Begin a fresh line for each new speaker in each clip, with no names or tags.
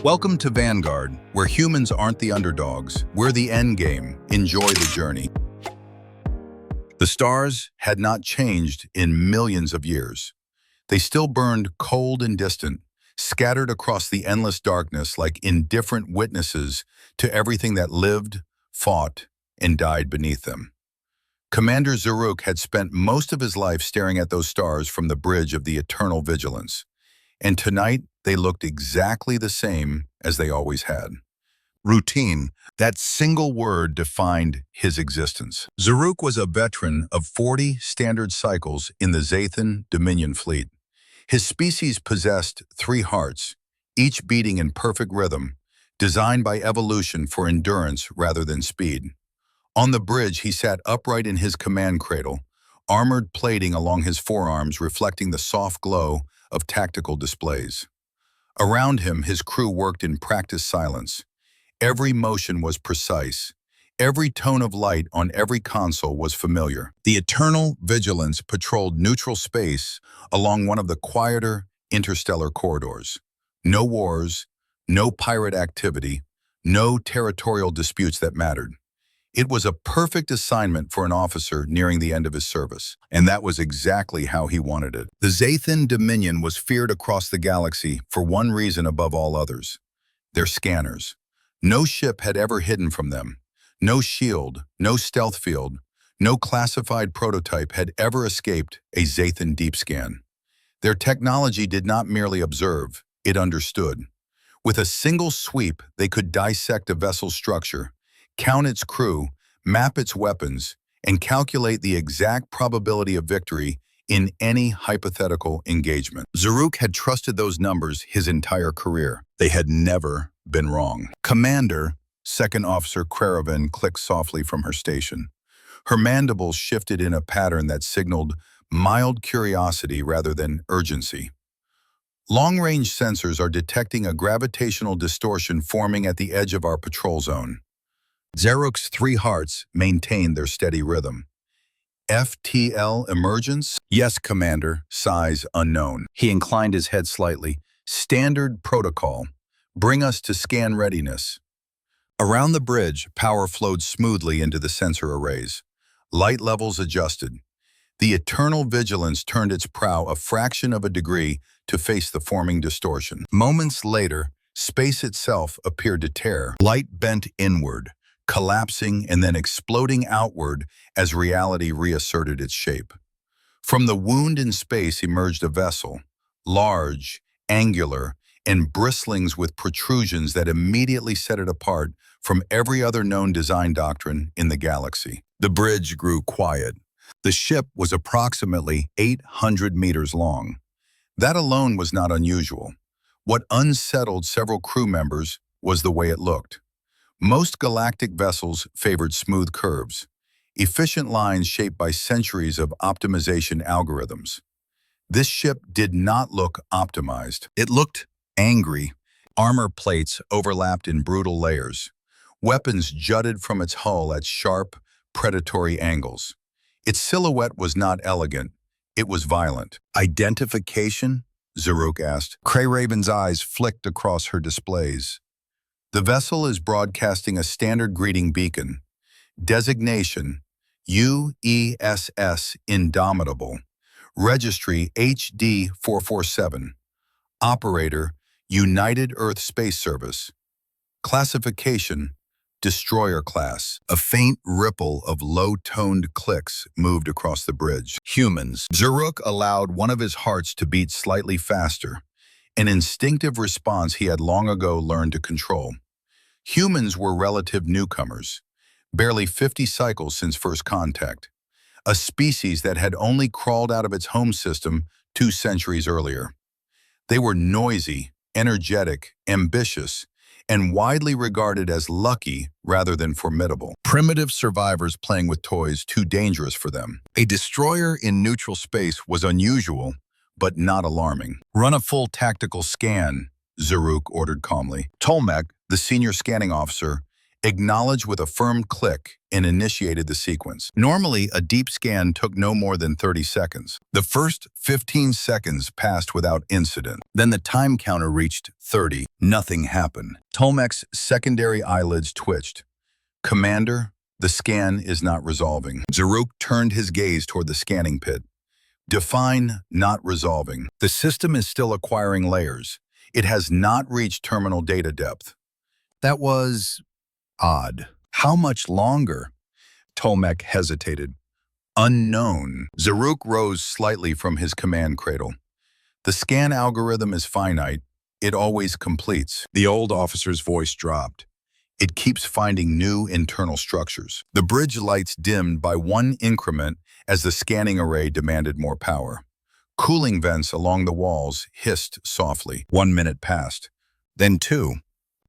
Welcome to Vanguard, where humans aren't the underdogs. We're the endgame. Enjoy the journey. The stars had not changed in millions of years. They still burned cold and distant, scattered across the endless darkness like indifferent witnesses to everything that lived, fought, and died beneath them. Commander Zaruk had spent most of his life staring at those stars from the bridge of the eternal vigilance. And tonight, they looked exactly the same as they always had. Routine, that single word defined his existence. Zaruk was a veteran of 40 standard cycles in the Zathan Dominion fleet. His species possessed 3 hearts, each beating in perfect rhythm, designed by evolution for endurance rather than speed. On the bridge, he sat upright in his command cradle, armored plating along his forearms reflecting the soft glow of tactical displays. Around him, his crew worked in practiced silence. Every motion was precise. Every tone of light on every console was familiar. The Eternal Vigilance patrolled neutral space along one of the quieter interstellar corridors. No wars, no pirate activity, no territorial disputes that mattered. It was a perfect assignment for an officer nearing the end of his service, and that was exactly how he wanted it. The Zathan Dominion was feared across the galaxy for one reason above all others: their scanners. No ship had ever hidden from them. No shield, no stealth field, no classified prototype had ever escaped a Zathan deep scan. Their technology did not merely observe, it understood. With a single sweep, they could dissect a vessel's structure, count its crew, map its weapons, and calculate the exact probability of victory in any hypothetical engagement. Zaruk had trusted those numbers his entire career. They had never been wrong. Commander, Second Officer Kreravan clicked softly from her station. Her mandibles shifted in a pattern that signaled mild curiosity rather than urgency. Long-range sensors are detecting a gravitational distortion forming at the edge of our patrol zone. Zaruk's 3 hearts maintained their steady rhythm. FTL emergence? Yes, Commander, size unknown. He inclined his head slightly. Standard protocol. Bring us to scan readiness. Around the bridge, power flowed smoothly into the sensor arrays. Light levels adjusted. The Eternal Vigilance turned its prow a fraction of a degree to face the forming distortion. Moments later, space itself appeared to tear. Light bent inward, collapsing and then exploding outward as reality reasserted its shape. From the wound in space emerged a vessel, large, angular, and bristlings with protrusions that immediately set it apart from every other known design doctrine in the galaxy. The bridge grew quiet. The ship was approximately 800 meters long. That alone was not unusual. What unsettled several crew members was the way it looked. Most galactic vessels favored smooth curves, efficient lines shaped by centuries of optimization algorithms. This ship did not look optimized. It looked angry. Armor plates overlapped in brutal layers. Weapons jutted from its hull at sharp, predatory angles. Its silhouette was not elegant. It was violent. Identification? Zaruk asked. Kreravan's eyes flicked across her displays. The vessel is broadcasting a standard greeting beacon. Designation, UESS Indomitable. Registry HD447. Operator, United Earth Space Service. Classification, Destroyer class. A faint ripple of low-toned clicks moved across the bridge. Humans. Zaruk allowed one of his hearts to beat slightly faster, an instinctive response he had long ago learned to control. Humans were relative newcomers, barely 50 cycles since first contact, a species that had only crawled out of its home system 2 centuries earlier. They were noisy, energetic, ambitious, and widely regarded as lucky rather than formidable. Primitive survivors playing with toys too dangerous for them. A destroyer in neutral space was unusual, but not alarming. Run a full tactical scan, Zaruk ordered calmly. Tolmec, the senior scanning officer, acknowledged with a firm click, and initiated the sequence. Normally, a deep scan took no more than 30 seconds. The first 15 seconds passed without incident. Then the time counter reached 30. Nothing happened. Tolmec's secondary eyelids twitched. "Commander, the scan is not resolving." Zaruk turned his gaze toward the scanning pit. "Define not resolving. The system is still acquiring layers. It has not reached terminal data depth." That was odd. "How much longer?" Tolmec hesitated. "Unknown." Zaruk rose slightly from his command cradle. "The scan algorithm is finite. It always completes." The old officer's voice dropped. "It keeps finding new internal structures." The bridge lights dimmed by one increment as the scanning array demanded more power. Cooling vents along the walls hissed softly. 1 minute passed. Then 2.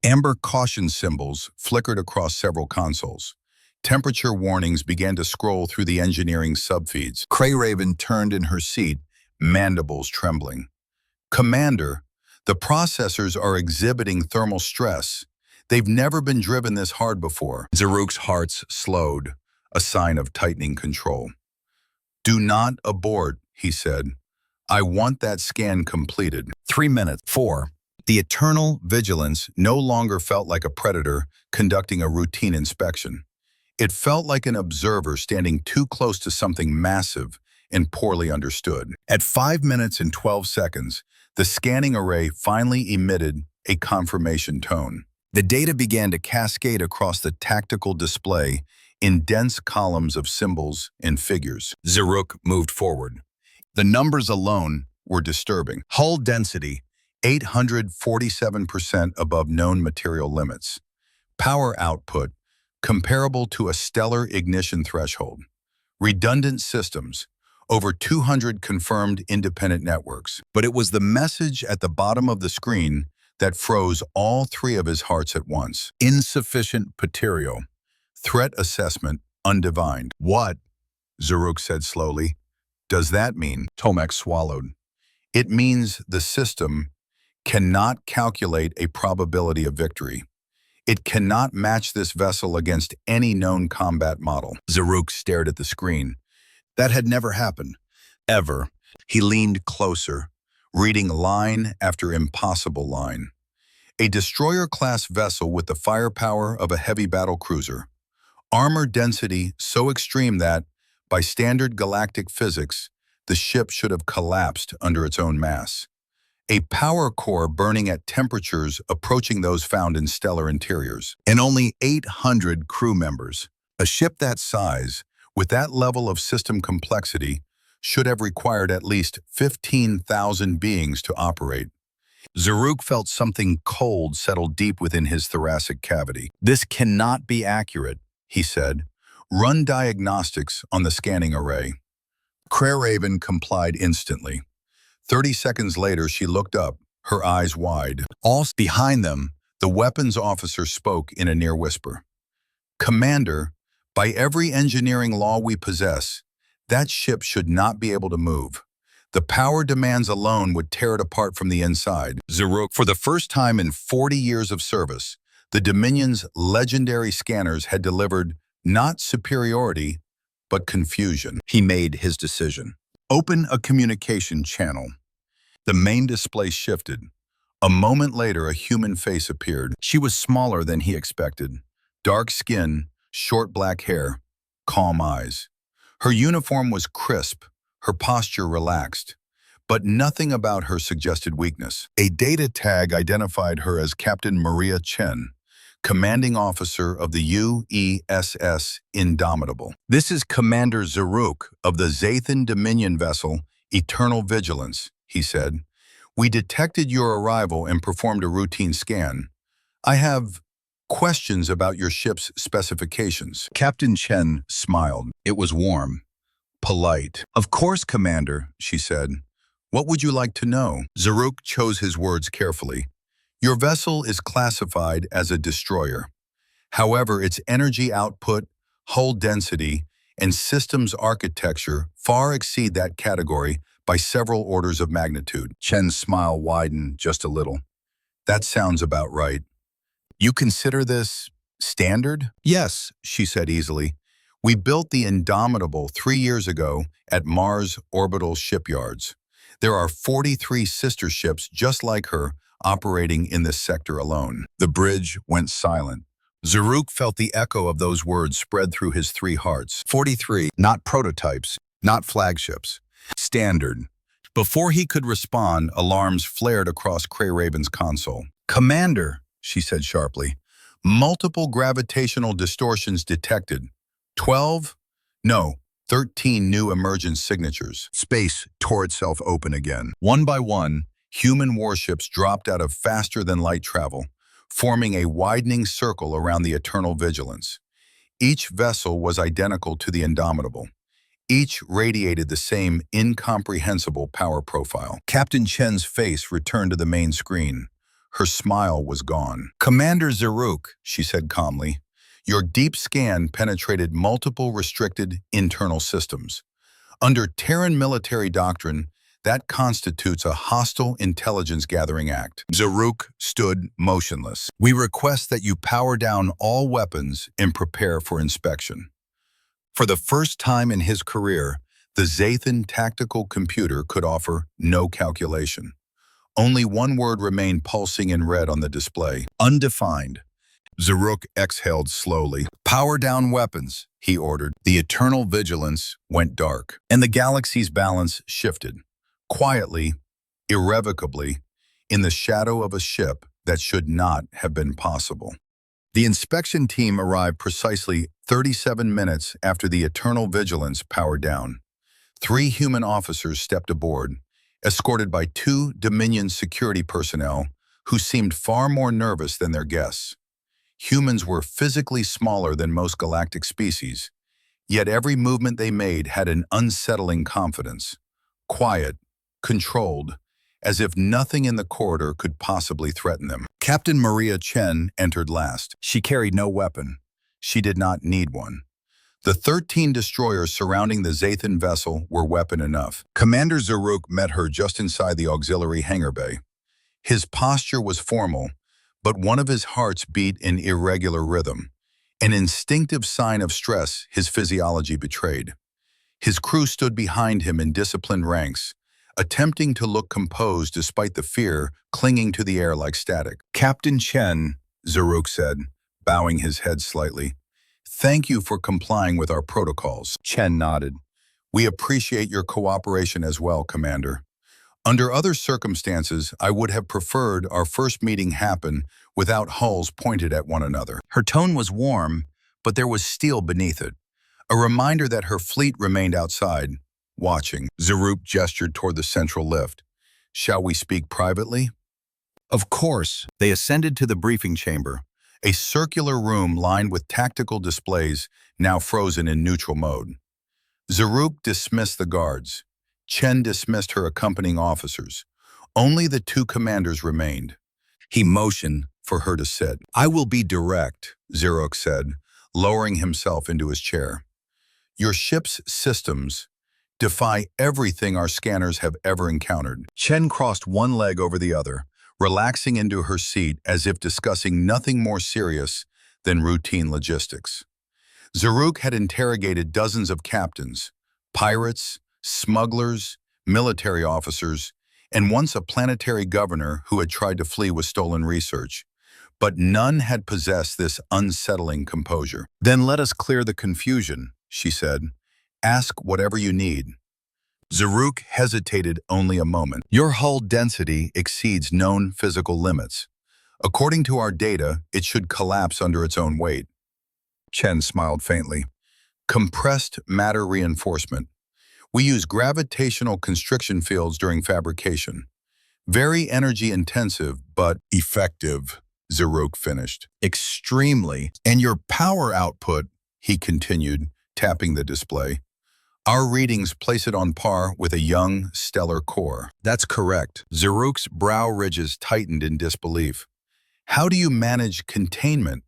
Amber caution symbols flickered across several consoles. Temperature warnings began to scroll through the engineering subfeeds. Crayraven turned in her seat, mandibles trembling. "Commander, the processors are exhibiting thermal stress. They've never been driven this hard before." Zaruk's heart slowed, a sign of tightening control. "Do not abort," he said. "I want that scan completed." 3 minutes. 4. The eternal vigilance no longer felt like a predator conducting a routine inspection. It felt like an observer standing too close to something massive and poorly understood. At 5 minutes and 12 seconds, the scanning array finally emitted a confirmation tone. The data began to cascade across the tactical display in dense columns of symbols and figures. Zaruk moved forward. The numbers alone were disturbing. Hull density, 847% above known material limits. Power output, comparable to a stellar ignition threshold. Redundant systems, over 200 confirmed independent networks. But it was the message at the bottom of the screen that froze all 3 of his hearts at once. Insufficient material. Threat assessment undefined. "What," Zaruk said slowly, "does that mean?" Tolmec swallowed. "It means the system cannot calculate a probability of victory. It cannot match this vessel against any known combat model." Zaruk stared at the screen. That had never happened. Ever. He leaned closer, reading line after impossible line. A destroyer-class vessel with the firepower of a heavy battle cruiser. Armor density so extreme that, by standard galactic physics, the ship should have collapsed under its own mass. A power core burning at temperatures approaching those found in stellar interiors. And only 800 crew members. A ship that size, with that level of system complexity, should have required at least 15,000 beings to operate. Zaruk felt something cold settle deep within his thoracic cavity. "This cannot be accurate," he said. "Run diagnostics on the scanning array." Crayraven complied instantly. 30 seconds later, she looked up, her eyes wide. All behind them, the weapons officer spoke in a near whisper. "Commander, by every engineering law we possess, that ship should not be able to move. The power demands alone would tear it apart from the inside." Zaruk, for the first time in 40 years of service, the Dominion's legendary scanners had delivered not superiority, but confusion. He made his decision. "Open a communication channel." The main display shifted. A moment later, a human face appeared. She was smaller than he expected. Dark skin, short black hair, calm eyes. Her uniform was crisp, her posture relaxed. But nothing about her suggested weakness. A data tag identified her as Captain Maria Chen, commanding officer of the UESS Indomitable. "This is Commander Zaruk of the Zathan Dominion vessel Eternal Vigilance," he said. "We detected your arrival and performed a routine scan. I have questions about your ship's specifications." Captain Chen smiled. It was warm, polite. "Of course, Commander," she said. "What would you like to know?" Zaruk chose his words carefully. "Your vessel is classified as a destroyer. However, its energy output, hull density, and systems architecture far exceed that category by several orders of magnitude." Chen's smile widened just a little. "That sounds about right. You consider this Standard? Yes, she said easily. We built the Indomitable 3 years ago at Mars Orbital Shipyards. There are 43 sister ships just like her operating in this sector alone. The bridge went silent. Zaruk felt the echo of those words spread through his 3 hearts. 43, not prototypes, not flagships. Standard. Before he could respond, alarms flared across Cray-Raven's console. Commander, she said sharply. Multiple gravitational distortions detected. 12? No, 13 new emergence signatures. Space tore itself open again. One by one, human warships dropped out of faster-than-light travel, forming a widening circle around the Eternal Vigilance. Each vessel was identical to the Indomitable. Each radiated the same incomprehensible power profile. Captain Chen's face returned to the main screen. Her smile was gone. Commander Zaruk, she said calmly, your deep scan penetrated multiple restricted internal systems. Under Terran military doctrine, that constitutes a hostile intelligence gathering act. Zaruk stood motionless. We request that you power down all weapons and prepare for inspection. For the first time in his career, the Zathan tactical computer could offer no calculation. Only one word remained pulsing in red on the display. Undefined. Zaruk exhaled slowly. Power down weapons, he ordered. The Eternal Vigilance went dark, and the galaxy's balance shifted. Quietly, irrevocably, in the shadow of a ship that should not have been possible. The inspection team arrived precisely 37 minutes after the Eternal Vigilance powered down. 3 human officers stepped aboard, escorted by 2 Dominion security personnel who seemed far more nervous than their guests. Humans were physically smaller than most galactic species, yet every movement they made had an unsettling confidence. Quiet, controlled, as if nothing in the corridor could possibly threaten them. Captain Maria Chen entered last. She carried no weapon. She did not need one. The 13 destroyers surrounding the Zathan vessel were weapon enough. Commander Zaruk met her just inside the auxiliary hangar bay. His posture was formal, but one of his hearts beat in irregular rhythm, an instinctive sign of stress his physiology betrayed. His crew stood behind him in disciplined ranks, attempting to look composed despite the fear clinging to the air like static. Captain Chen, Zaruk said, bowing his head slightly, thank you for complying with our protocols. Chen nodded. We appreciate your cooperation as well, Commander. Under other circumstances, I would have preferred our first meeting happen without hulls pointed at one another. Her tone was warm, but there was steel beneath it, a reminder that her fleet remained outside, watching. Zaruk gestured toward the central lift. Shall we speak privately? Of course. They ascended to the briefing chamber, a circular room lined with tactical displays now frozen in neutral mode. Zaruk dismissed the guards. Chen dismissed her accompanying officers. Only the 2 commanders remained. He motioned for her to sit. I will be direct, Zaruk said, lowering himself into his chair. Your ship's systems defy everything our scanners have ever encountered. Chen crossed one leg over the other, relaxing into her seat as if discussing nothing more serious than routine logistics. Zaruk had interrogated dozens of captains, pirates, smugglers, military officers, and once a planetary governor who had tried to flee with stolen research. But none had possessed this unsettling composure. Then let us clear the confusion, she said. Ask whatever you need. Zaruk hesitated only a moment. Your hull density exceeds known physical limits. According to our data, it should collapse under its own weight. Chen smiled faintly. Compressed matter reinforcement. We use gravitational constriction fields during fabrication. Very energy intensive, but effective, Zaruk finished. Extremely. And your power output, he continued, tapping the display. Our readings place it on par with a young, stellar core. That's correct. Zaruk's brow ridges tightened in disbelief. How do you manage containment?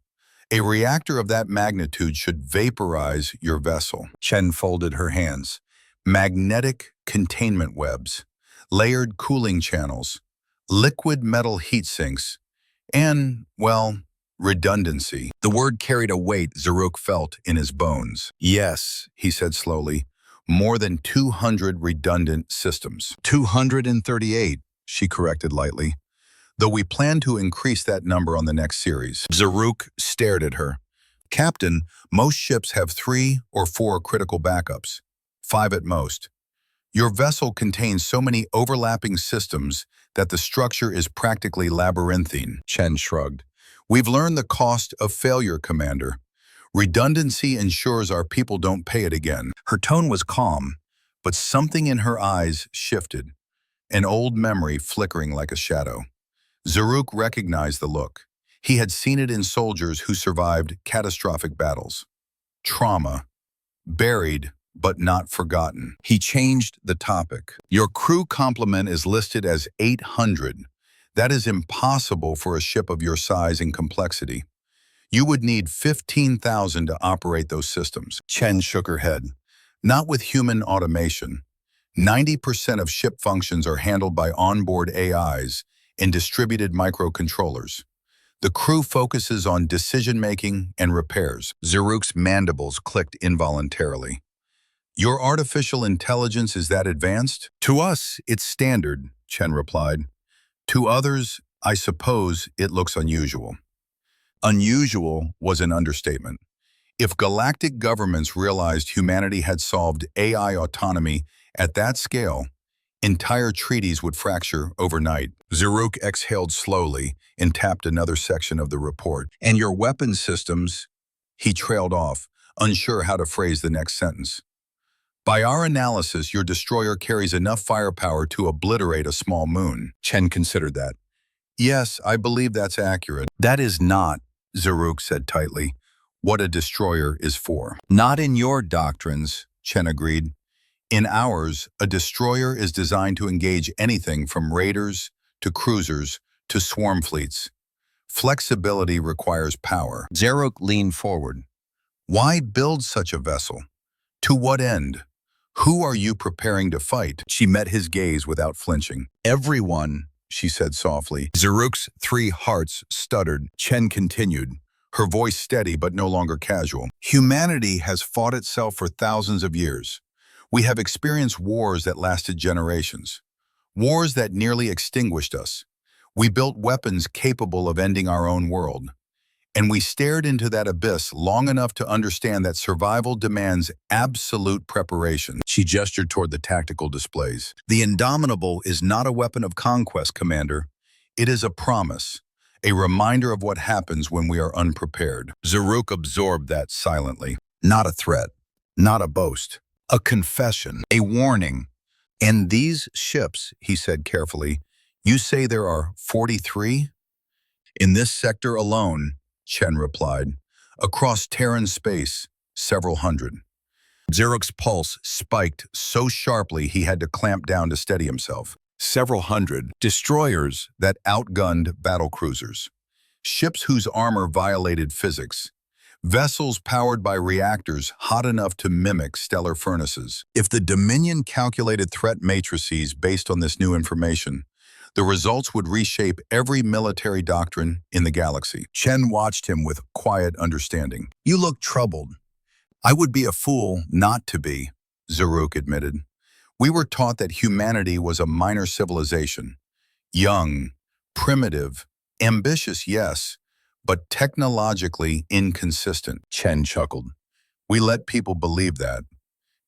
A reactor of that magnitude should vaporize your vessel. Chen folded her hands. Magnetic containment webs, layered cooling channels, liquid metal heat sinks, and, well, Redundancy. The word carried a weight Zaruk felt in his bones. Yes, he said slowly, more than 200 redundant systems. 238, she corrected lightly, though we plan to increase that number on the next series. Zaruk stared at her. Captain, most ships have 3 or 4 critical backups, 5 at most. Your vessel contains so many overlapping systems that the structure is practically labyrinthine, Chen shrugged. We've learned the cost of failure, Commander. Redundancy ensures our people don't pay it again. Her tone was calm, but something in her eyes shifted, an old memory flickering like a shadow. Zaruk recognized the look. He had seen it in soldiers who survived catastrophic battles. Trauma, buried but not forgotten. He changed the topic. Your crew complement is listed as 800. That is impossible for a ship of your size and complexity. You would need 15,000 to operate those systems. Chen shook her head. Not with human automation. 90% of ship functions are handled by onboard AIs and distributed microcontrollers. The crew focuses on decision-making and repairs. Zaruk's mandibles clicked involuntarily. Your artificial intelligence is that advanced? To us, it's standard, Chen replied. To others, I suppose it looks unusual. Unusual was an understatement. If galactic governments realized humanity had solved AI autonomy at that scale, entire treaties would fracture overnight. Zaruk exhaled slowly and tapped another section of the report. And your weapon systems? He trailed off, unsure how to phrase the next sentence. By our analysis, your destroyer carries enough firepower to obliterate a small moon. Chen considered that. Yes, I believe that's accurate. That is not, Zaruk said tightly, what a destroyer is for. Not in your doctrines, Chen agreed. In ours, a destroyer is designed to engage anything from raiders to cruisers to swarm fleets. Flexibility requires power. Zaruk leaned forward. Why build such a vessel? To what end? Who are you preparing to fight? She met his gaze without flinching. Everyone, she said softly. Zaruk's 3 hearts stuttered. Chen continued, her voice steady but no longer casual. Humanity has fought itself for thousands of years. We have experienced wars that lasted generations. Wars that nearly extinguished us. We built weapons capable of ending our own world. And we stared into that abyss long enough to understand that survival demands absolute preparation. She gestured toward the tactical displays. The Indomitable is not a weapon of conquest, Commander. It is a promise, a reminder of what happens when we are unprepared. Zaruk absorbed that silently. Not a threat, not a boast, a confession, a warning. And these ships, he said carefully, you say there are 43? In this sector alone, Chen replied. Across Terran space, several hundred. Zaruk's pulse spiked so sharply he had to clamp down to steady himself. Several hundred destroyers that outgunned battlecruisers. Ships whose armor violated physics. Vessels powered by reactors hot enough to mimic stellar furnaces. If the Dominion calculated threat matrices based on this new information, the results would reshape every military doctrine in the galaxy. Chen watched him with quiet understanding. You look troubled. I would be a fool not to be, Zaruk admitted. We were taught that humanity was a minor civilization. Young, primitive, ambitious, yes, but technologically inconsistent. Chen chuckled. We let people believe that.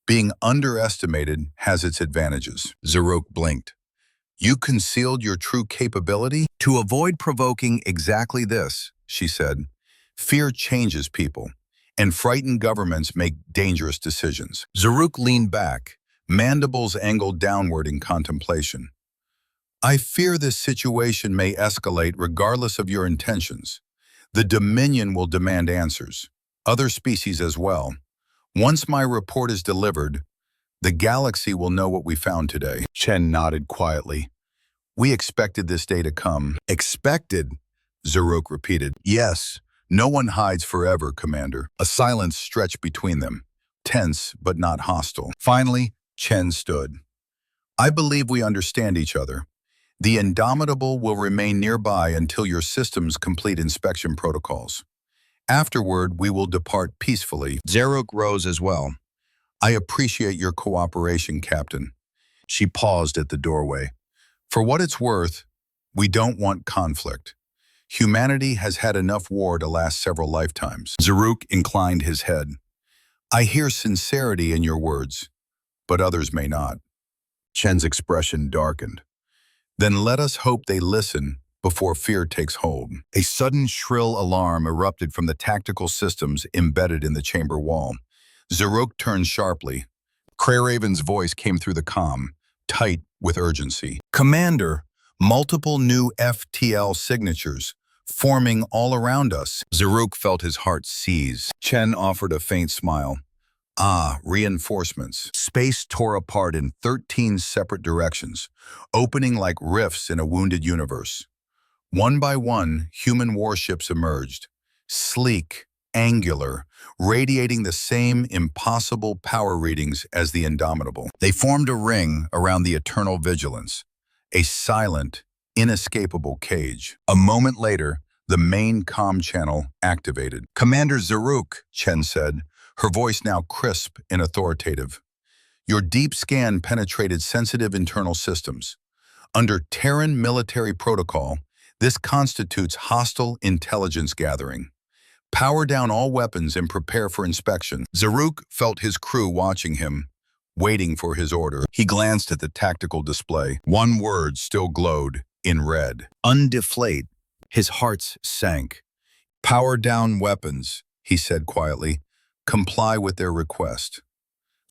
Being underestimated has its advantages. Zaruk blinked. You concealed your true capability? To avoid provoking exactly this, she said. Fear changes people, and frightened governments make dangerous decisions. Zaruk leaned back, mandibles angled downward in contemplation. I fear this situation may escalate regardless of your intentions. The Dominion will demand answers, other species as well. Once my report is delivered, the galaxy will know what we found today. Chen nodded quietly. We expected this day to come. Expected? Zaruk repeated. Yes, no one hides forever, Commander. A silence stretched between them, tense but not hostile. Finally, Chen stood. I believe we understand each other. The Indomitable will remain nearby until your systems complete inspection protocols. Afterward, we will depart peacefully. Zaruk rose as well. I appreciate your cooperation, Captain. She paused at the doorway. For what it's worth, we don't want conflict. Humanity has had enough war to last several lifetimes. Zaruk inclined his head. I hear sincerity in your words, but others may not. Chen's expression darkened. Then let us hope they listen before fear takes hold. A sudden shrill alarm erupted from the tactical systems embedded in the chamber wall. Zaruk turned sharply. Crayraven's voice came through the comm, tight with urgency. Commander, multiple new FTL signatures, forming all around us. Zaruk felt his heart seize. Chen offered a faint smile. Ah, reinforcements. Space tore apart in 13 separate directions, opening like rifts in a wounded universe. One by one, human warships emerged, sleek, angular, radiating the same impossible power readings as the Indomitable. They formed a ring around the Eternal Vigilance, a silent, inescapable cage. A moment later, the main comm channel activated. Commander Zaruk, Chen said, her voice now crisp and authoritative. Your deep scan penetrated sensitive internal systems. Under Terran military protocol, this constitutes hostile intelligence gathering. Power down all weapons and prepare for inspection. Zaruk felt his crew watching him, waiting for his order. He glanced at the tactical display. One word still glowed in red. Undeflate. His heart sank. Power down weapons, he said quietly. Comply with their request.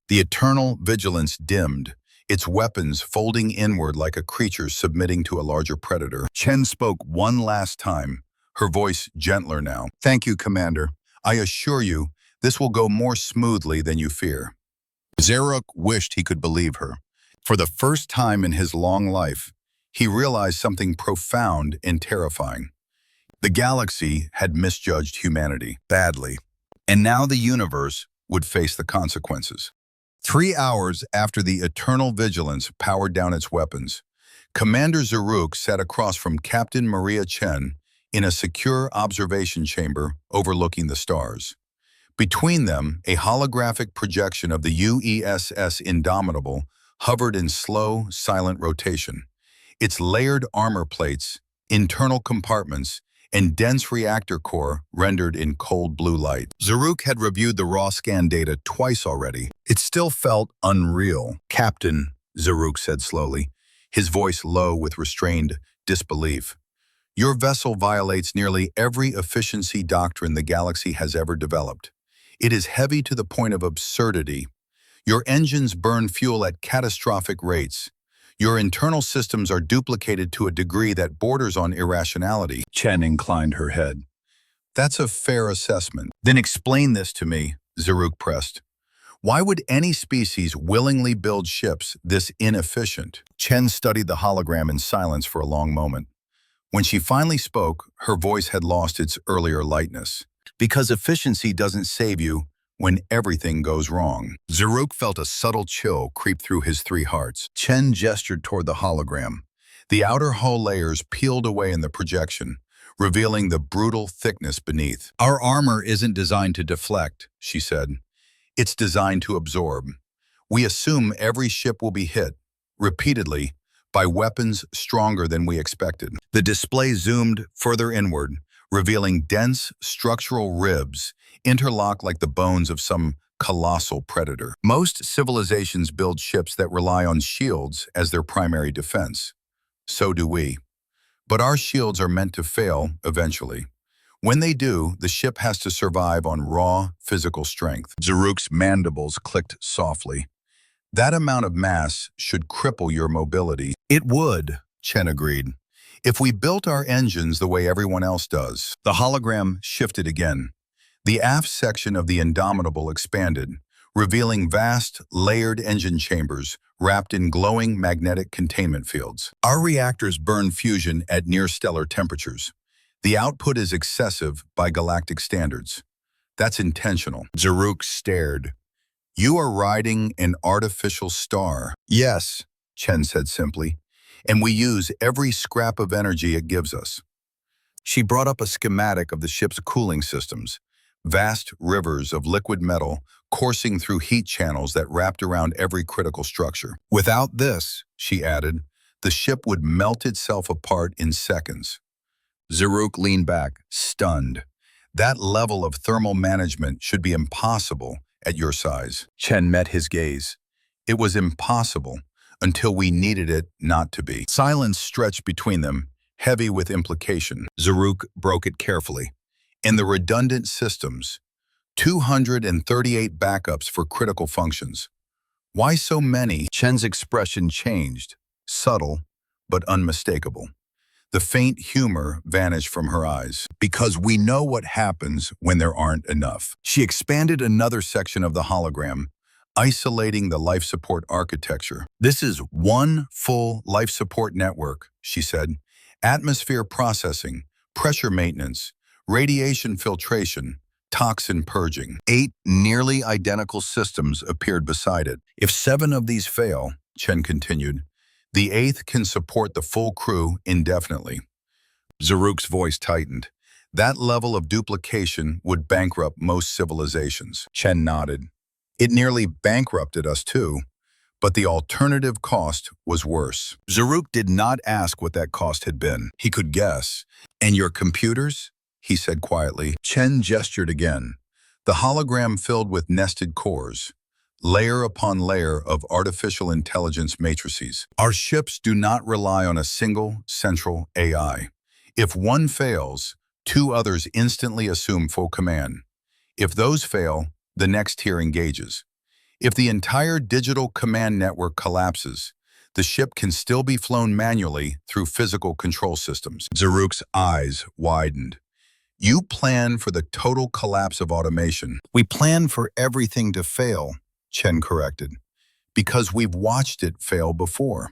The Eternal Vigilance dimmed, its weapons folding inward like a creature submitting to a larger predator. Chen spoke one last time, her voice gentler now. Thank you, Commander. I assure you, this will go more smoothly than you fear. Zaruk wished he could believe her. For the first time in his long life, he realized something profound and terrifying. The galaxy had misjudged humanity badly, and now the universe would face the consequences. 3 hours after the Eternal Vigilance powered down its weapons, Commander Zaruk sat across from Captain Maria Chen in a secure observation chamber overlooking the stars. Between them, a holographic projection of the UESS Indomitable hovered in slow, silent rotation. Its layered armor plates, internal compartments, and dense reactor core rendered in cold blue light. Zaruk had reviewed the raw scan data twice already. It still felt unreal. Captain, Zaruk said slowly, his voice low with restrained disbelief. Your vessel violates nearly every efficiency doctrine the galaxy has ever developed. It is heavy to the point of absurdity. Your engines burn fuel at catastrophic rates. Your internal systems are duplicated to a degree that borders on irrationality. Chen inclined her head. That's a fair assessment. Then explain this to me, Zaruk pressed. Why would any species willingly build ships this inefficient? Chen studied the hologram in silence for a long moment. When she finally spoke, her voice had lost its earlier lightness. Because efficiency doesn't save you when everything goes wrong. Zaruk felt a subtle chill creep through his 3 hearts. Chen gestured toward the hologram. The outer hull layers peeled away in the projection, revealing the brutal thickness beneath. Our armor isn't designed to deflect, she said. It's designed to absorb. We assume every ship will be hit, repeatedly, by weapons stronger than we expected. The display zoomed further inward, revealing dense structural ribs interlocked like the bones of some colossal predator. Most civilizations build ships that rely on shields as their primary defense. So do we. But our shields are meant to fail eventually. When they do, the ship has to survive on raw physical strength. Zaruk's mandibles clicked softly. That amount of mass should cripple your mobility. It would, Chen agreed, if we built our engines the way everyone else does. The hologram shifted again. The aft section of the Indomitable expanded, revealing vast, layered engine chambers wrapped in glowing magnetic containment fields. Our reactors burn fusion at near-stellar temperatures. The output is excessive by galactic standards. That's intentional. Zaruk stared. You are riding an artificial star. Yes, Chen said simply. and we use every scrap of energy it gives us. She brought up a schematic of the ship's cooling systems, vast rivers of liquid metal coursing through heat channels that wrapped around every critical structure. Without this, she added, the ship would melt itself apart in seconds. Zaruk leaned back, stunned. That level of thermal management should be impossible at your size. Chen met his gaze. It was impossible until we needed it not to be. Silence stretched between them, heavy with implication. Zaruk broke it carefully. In the redundant systems, 238 backups for critical functions. Why so many? Chen's expression changed, subtle but unmistakable. The faint humor vanished from her eyes. Because we know what happens when there aren't enough. She expanded another section of the hologram, isolating the life support architecture. This is one full life support network, she said. Atmosphere processing, pressure maintenance, radiation filtration, toxin purging. 8 nearly identical systems appeared beside it. If 7 of these fail, Chen continued, the 8th can support the full crew indefinitely. Zaruk's voice tightened. That level of duplication would bankrupt most civilizations. Chen nodded. It nearly bankrupted us too, but the alternative cost was worse. Zaruk did not ask what that cost had been. He could guess. And your computers? He said quietly. Chen gestured again. The hologram filled with nested cores, layer upon layer of artificial intelligence matrices. Our ships do not rely on a single central AI. If one fails, 2 others instantly assume full command. If those fail, the next tier engages. If the entire digital command network collapses, the ship can still be flown manually through physical control systems. Zaruk's eyes widened. You plan for the total collapse of automation. We plan for everything to fail, Chen corrected, because we've watched it fail before.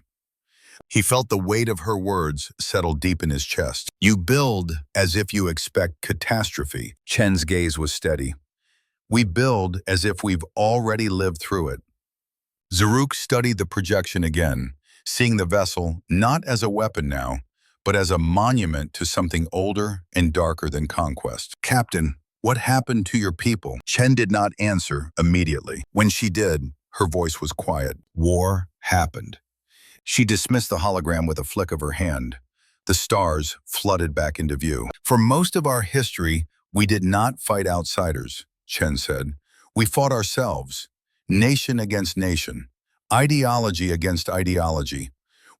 He felt the weight of her words settle deep in his chest. You build as if you expect catastrophe. Chen's gaze was steady. We build as if we've already lived through it. Zaruk studied the projection again, seeing the vessel not as a weapon now, but as a monument to something older and darker than conquest. Captain, what happened to your people? Chen did not answer immediately. When she did, her voice was quiet. War happened. She dismissed the hologram with a flick of her hand. The stars flooded back into view. For most of our history, we did not fight outsiders, Chen said. We fought ourselves, nation against nation, ideology against ideology.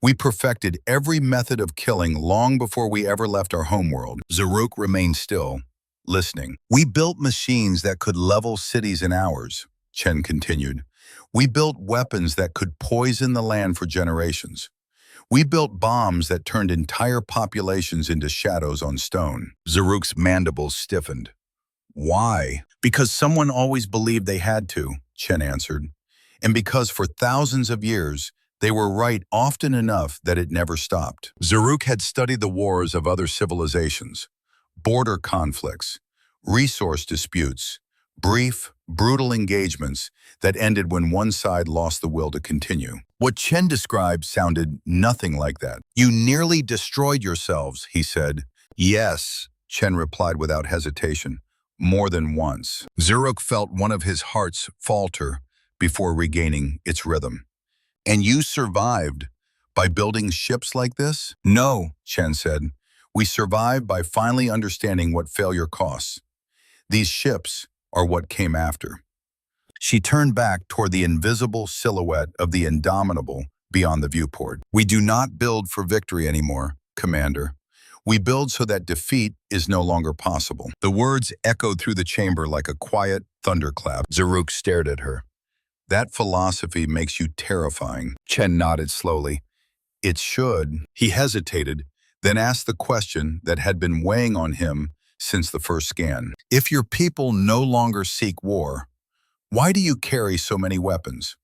We perfected every method of killing long before we ever left our homeworld. Zaruk remained still, listening. We built machines that could level cities in hours, Chen continued. We built weapons that could poison the land for generations. We built bombs that turned entire populations into shadows on stone. Zaruk's mandibles stiffened. Why? Because someone always believed they had to, Chen answered. And because for thousands of years, they were right often enough that it never stopped. Zaruk had studied the wars of other civilizations, border conflicts, resource disputes, brief, brutal engagements that ended when one side lost the will to continue. What Chen described sounded nothing like that. You nearly destroyed yourselves, he said. Yes, Chen replied without hesitation, more than once. Zaruk felt one of his hearts falter before regaining its rhythm. And you survived by building ships like this? No, Chen said. We survived by finally understanding what failure costs. These ships are what came after. She turned back toward the invisible silhouette of the indomitable beyond the viewport. We do not build for victory anymore, Commander. We build so that defeat is no longer possible. The words echoed through the chamber like a quiet thunderclap. Zaruk stared at her. That philosophy makes you terrifying. Chen nodded slowly. It should. He hesitated, then asked the question that had been weighing on him since the first scan. If your people no longer seek war, why do you carry so many weapons?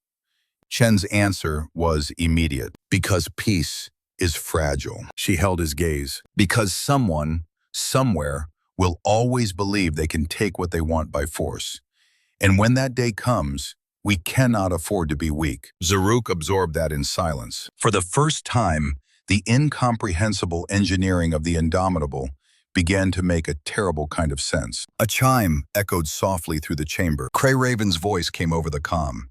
Chen's answer was immediate. Because peace is fragile. She held his gaze. Because someone, somewhere, will always believe they can take what they want by force. And when that day comes, we cannot afford to be weak. Zaruk absorbed that in silence. For the first time, The incomprehensible engineering of the Indomitable began to make a terrible kind of sense. A chime echoed softly through the chamber. Cray Raven's voice came over the comm.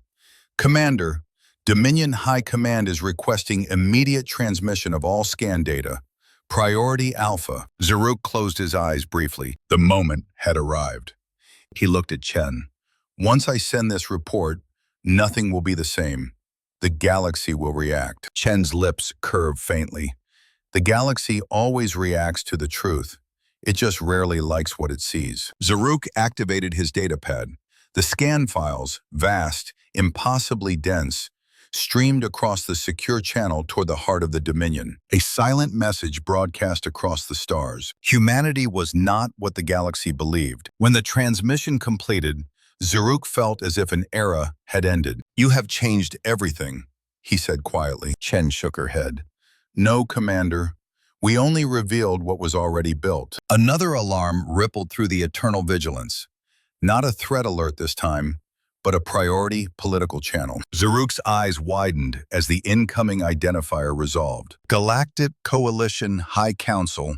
Commander, Dominion High Command is requesting immediate transmission of all scan data. Priority Alpha. Zaruk closed his eyes briefly. The moment had arrived. He looked at Chen. Once I send this report, nothing will be the same. The galaxy will react. Chen's lips curved faintly. The galaxy always reacts to the truth. It just rarely likes what it sees. Zaruk activated his datapad. The scan files, vast, impossibly dense, streamed across the secure channel toward the heart of the Dominion. A silent message broadcast across the stars. Humanity was not what the galaxy believed. When the transmission completed, Zaruk felt as if an era had ended. You have changed everything, he said quietly. Chen shook her head. No, Commander. We only revealed what was already built. Another alarm rippled through the eternal vigilance. Not a threat alert this time, but a priority political channel. Zaruk's eyes widened as the incoming identifier resolved. Galactic Coalition High Council,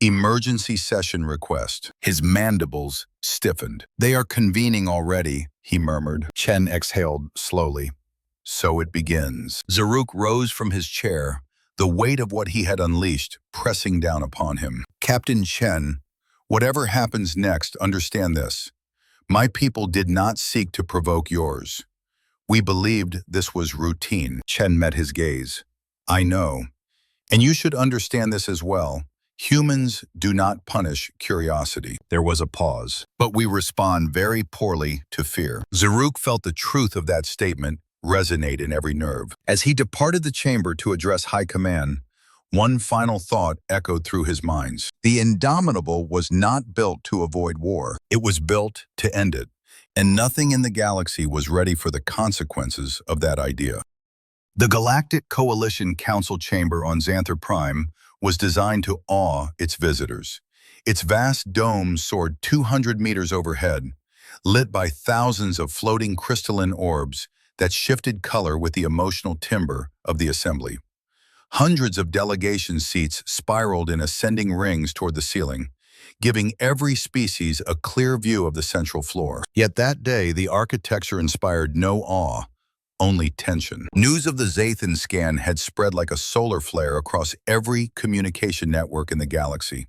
emergency session request. His mandibles stiffened. They are convening already, he murmured. Chen exhaled slowly. So it begins. Zaruk rose from his chair, the weight of what he had unleashed pressing down upon him. Captain Chen, whatever happens next, understand this. My people did not seek to provoke yours. We believed this was routine. Chen met his gaze. I know. And you should understand this as well. Humans do not punish curiosity. There was a pause. But we respond very poorly to fear. Zaruk felt the truth of that statement resonate in every nerve. As he departed the chamber to address High Command, one final thought echoed through his minds. The Indomitable was not built to avoid war. It was built to end it. And nothing in the galaxy was ready for the consequences of that idea. The Galactic Coalition Council Chamber on Xanther Prime was designed to awe its visitors. Its vast dome soared 200 meters overhead, lit by thousands of floating crystalline orbs that shifted color with the emotional timbre of the assembly. Hundreds of delegation seats spiraled in ascending rings toward the ceiling, giving every species a clear view of the central floor. Yet that day, the architecture inspired no awe, only tension. News of the Zathan scan had spread like a solar flare across every communication network in the galaxy.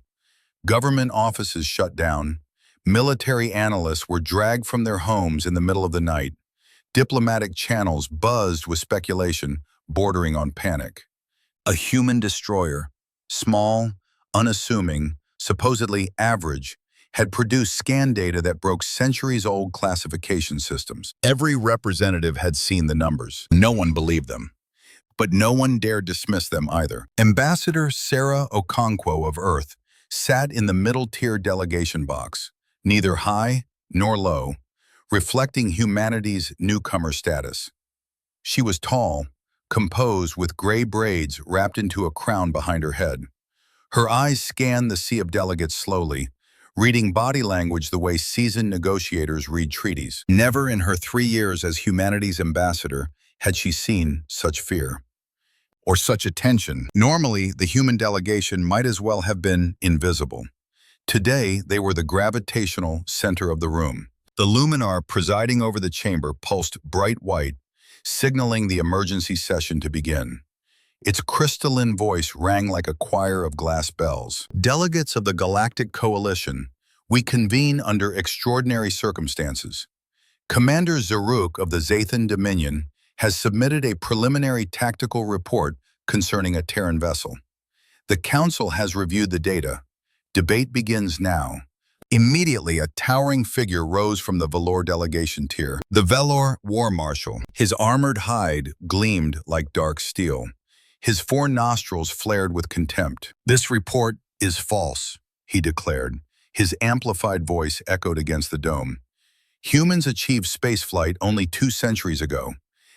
Government offices shut down. Military analysts were dragged from their homes in the middle of the night. Diplomatic channels buzzed with speculation, bordering on panic. A human destroyer, small, unassuming, supposedly average, had produced scan data that broke centuries-old classification systems. Every representative had seen the numbers. No one believed them. But no one dared dismiss them either. Ambassador Sarah Okonkwo of Earth sat in the middle-tier delegation box, neither high nor low, reflecting humanity's newcomer status. She was tall, composed with gray braids wrapped into a crown behind her head. Her eyes scanned the sea of delegates slowly, reading body language the way seasoned negotiators read treaties. Never in her 3 years as humanity's ambassador had she seen such fear, or such attention. Normally, the human delegation might as well have been invisible. Today, they were the gravitational center of the room. The luminar presiding over the chamber pulsed bright white, signaling the emergency session to begin. Its crystalline voice rang like a choir of glass bells. Delegates of the Galactic Coalition, we convene under extraordinary circumstances. Commander Zaruk of the Zathan Dominion has submitted a preliminary tactical report concerning a Terran vessel. The Council has reviewed the data. Debate begins now. Immediately, a towering figure rose from the Velour delegation tier. The Velour War Marshal. His armored hide gleamed like dark steel. His 4 nostrils flared with contempt. This report is false, he declared. His amplified voice echoed against the dome. Humans achieved spaceflight only 2 centuries ago.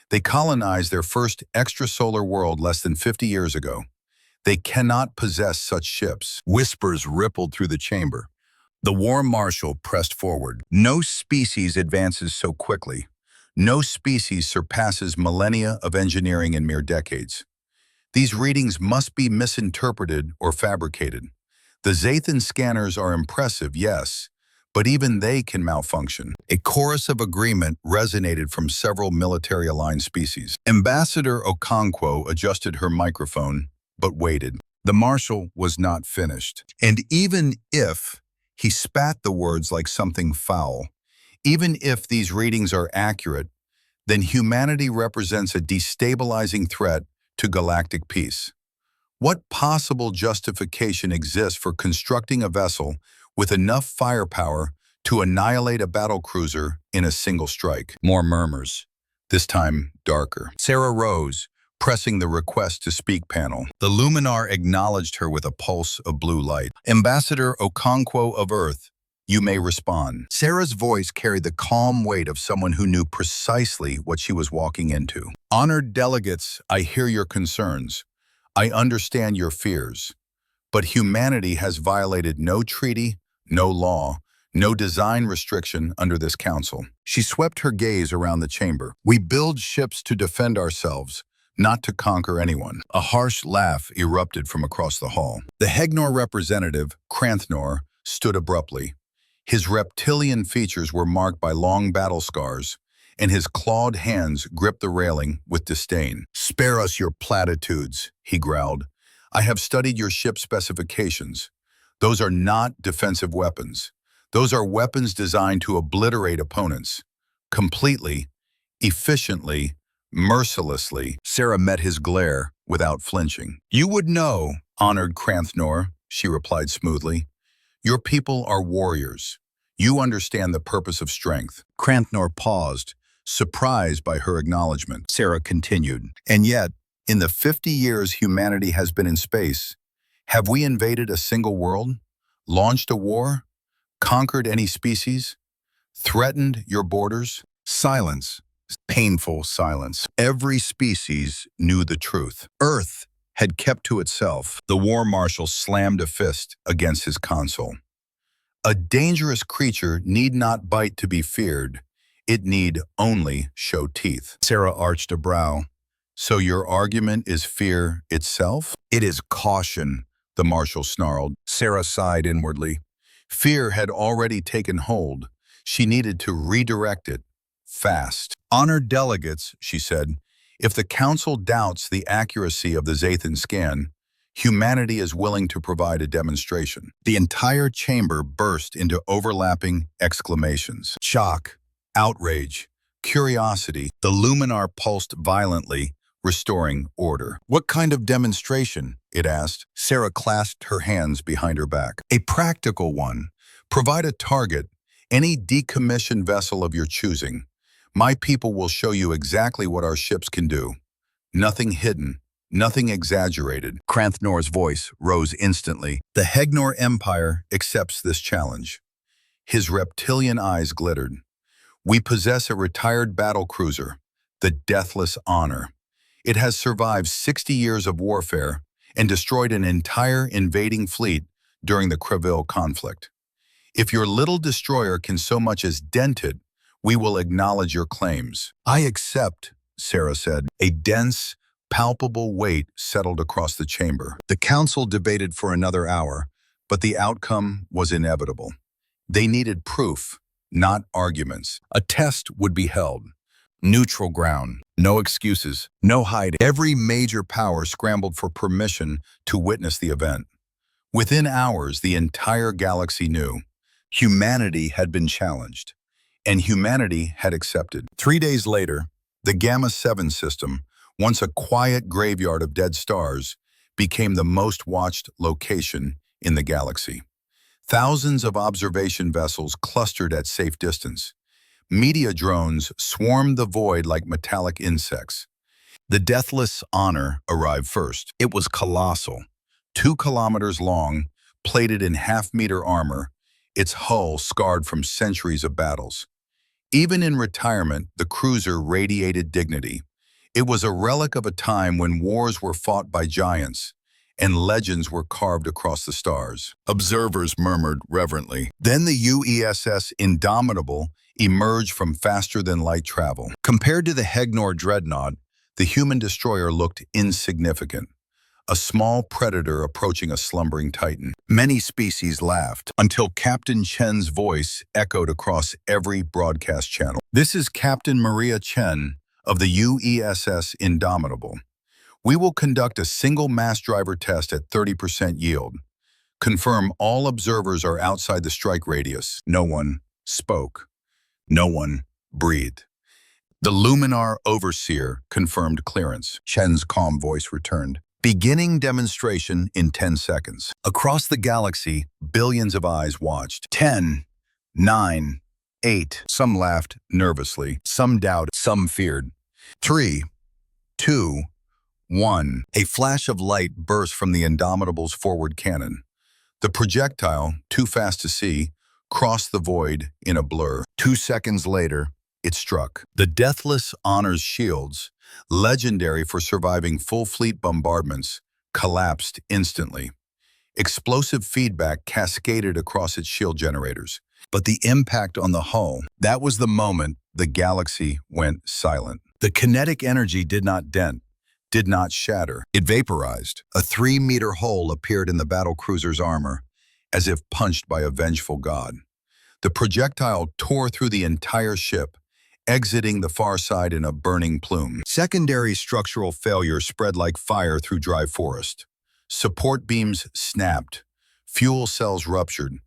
They colonized their first extrasolar world less than 50 years ago. They cannot possess such ships. Whispers rippled through the chamber. The War Marshal pressed forward. No species advances so quickly. No species surpasses millennia of engineering in mere decades. These readings must be misinterpreted or fabricated. The Zathan scanners are impressive, yes, but even they can malfunction. A chorus of agreement resonated from several military-aligned species. Ambassador Okonkwo adjusted her microphone, but waited. The marshal was not finished. And even if he spat the words like something foul, even if these readings are accurate, then humanity represents a destabilizing threat to galactic peace. What possible justification exists for constructing a vessel with enough firepower to annihilate a battlecruiser in a single strike? More murmurs, this time darker. Sarah rose, pressing the request to speak panel. The Luminar acknowledged her with a pulse of blue light. Ambassador Okonkwo of Earth, you may respond. Sarah's voice carried the calm weight of someone who knew precisely what she was walking into. Honored delegates, I hear your concerns. I understand your fears. But humanity has violated no treaty, no law, no design restriction under this council. She swept her gaze around the chamber. We build ships to defend ourselves, not to conquer anyone. A harsh laugh erupted from across the hall. The Hegnor representative, Kranthnor, stood abruptly. His reptilian features were marked by long battle scars, and his clawed hands gripped the railing with disdain. Spare us your platitudes, he growled. I have studied your ship specifications. Those are not defensive weapons. Those are weapons designed to obliterate opponents. Completely, efficiently, mercilessly. Sarah met his glare without flinching. You would know, honored Kranthnor, she replied smoothly. Your people are warriors. You understand the purpose of strength. Kranthnor paused, surprised by her acknowledgement. Sarah continued. And yet, in the 50 years humanity has been in space, have we invaded a single world, launched a war, conquered any species, threatened your borders? Silence, painful silence. Every species knew the truth. Earth had kept to itself. The war marshal slammed a fist against his console. A dangerous creature need not bite to be feared. It need only show teeth. Sarah arched a brow. So your argument is fear itself? It is caution, the marshal snarled. Sarah sighed inwardly. Fear had already taken hold. She needed to redirect it, fast. Honored delegates, she said, if the council doubts the accuracy of the Zathan scan, humanity is willing to provide a demonstration. The entire chamber burst into overlapping exclamations. Shock, outrage, curiosity. The Luminar pulsed violently, restoring order. What kind of demonstration? It asked. Sarah clasped her hands behind her back. A practical one. Provide a target, any decommissioned vessel of your choosing. My people will show you exactly what our ships can do. Nothing hidden, nothing exaggerated. Krantnor's voice rose instantly. The Hegnor Empire accepts this challenge. His reptilian eyes glittered. We possess a retired battlecruiser, the Deathless Honor. It has survived 60 years of warfare and destroyed an entire invading fleet during the Kreville conflict. If your little destroyer can so much as dent it, we will acknowledge your claims. I accept, Sarah said. A dense, palpable weight settled across the chamber. The council debated for another hour, but the outcome was inevitable. They needed proof, not arguments. A test would be held. Neutral ground, no excuses, no hiding. Every major power scrambled for permission to witness the event. Within hours, the entire galaxy knew. Humanity had been challenged, and humanity had accepted. 3 days later, the Gamma 7 system, once a quiet graveyard of dead stars, became the most watched location in the galaxy. Thousands of observation vessels clustered at safe distance. Media drones swarmed the void like metallic insects. The Deathless Honor arrived first. It was colossal, 2 kilometers long, plated in half-meter armor, its hull scarred from centuries of battles. Even in retirement, the cruiser radiated dignity. It was a relic of a time when wars were fought by giants and legends were carved across the stars. Observers murmured reverently. Then the UESS Indomitable emerged from faster-than-light travel. Compared to the Hegnor dreadnought, the human destroyer looked insignificant. a small predator approaching a slumbering titan. Many species laughed until Captain Chen's voice echoed across every broadcast channel. "This is Captain Maria Chen of the UESS Indomitable. We will conduct a single mass driver test at 30% yield. Confirm all observers are outside the strike radius." No one spoke. No one breathed. "The Luminar Overseer confirmed clearance." Chen's calm voice returned. "Beginning demonstration in 10 seconds. Across the galaxy, billions of eyes watched. 10, 9, 8. Some laughed nervously. Some doubted. Some feared. 3, 2, 1. A flash of light burst from the Indomitable's forward cannon. The projectile, too fast to see, crossed the void in a blur. 2 seconds later, it struck. The Deathless Honor's shields, legendary for surviving full fleet bombardments, collapsed instantly. Explosive feedback cascaded across its shield generators. But the impact on the hull, that was the moment the galaxy went silent. The kinetic energy did not dent, did not shatter. It vaporized. A 3-meter hole appeared in the battlecruiser's armor, as if punched by a vengeful god. The projectile tore through the entire ship, exiting the far side in a burning plume. Secondary structural failure spread like fire through dry forest. Support beams snapped. Fuel cells ruptured.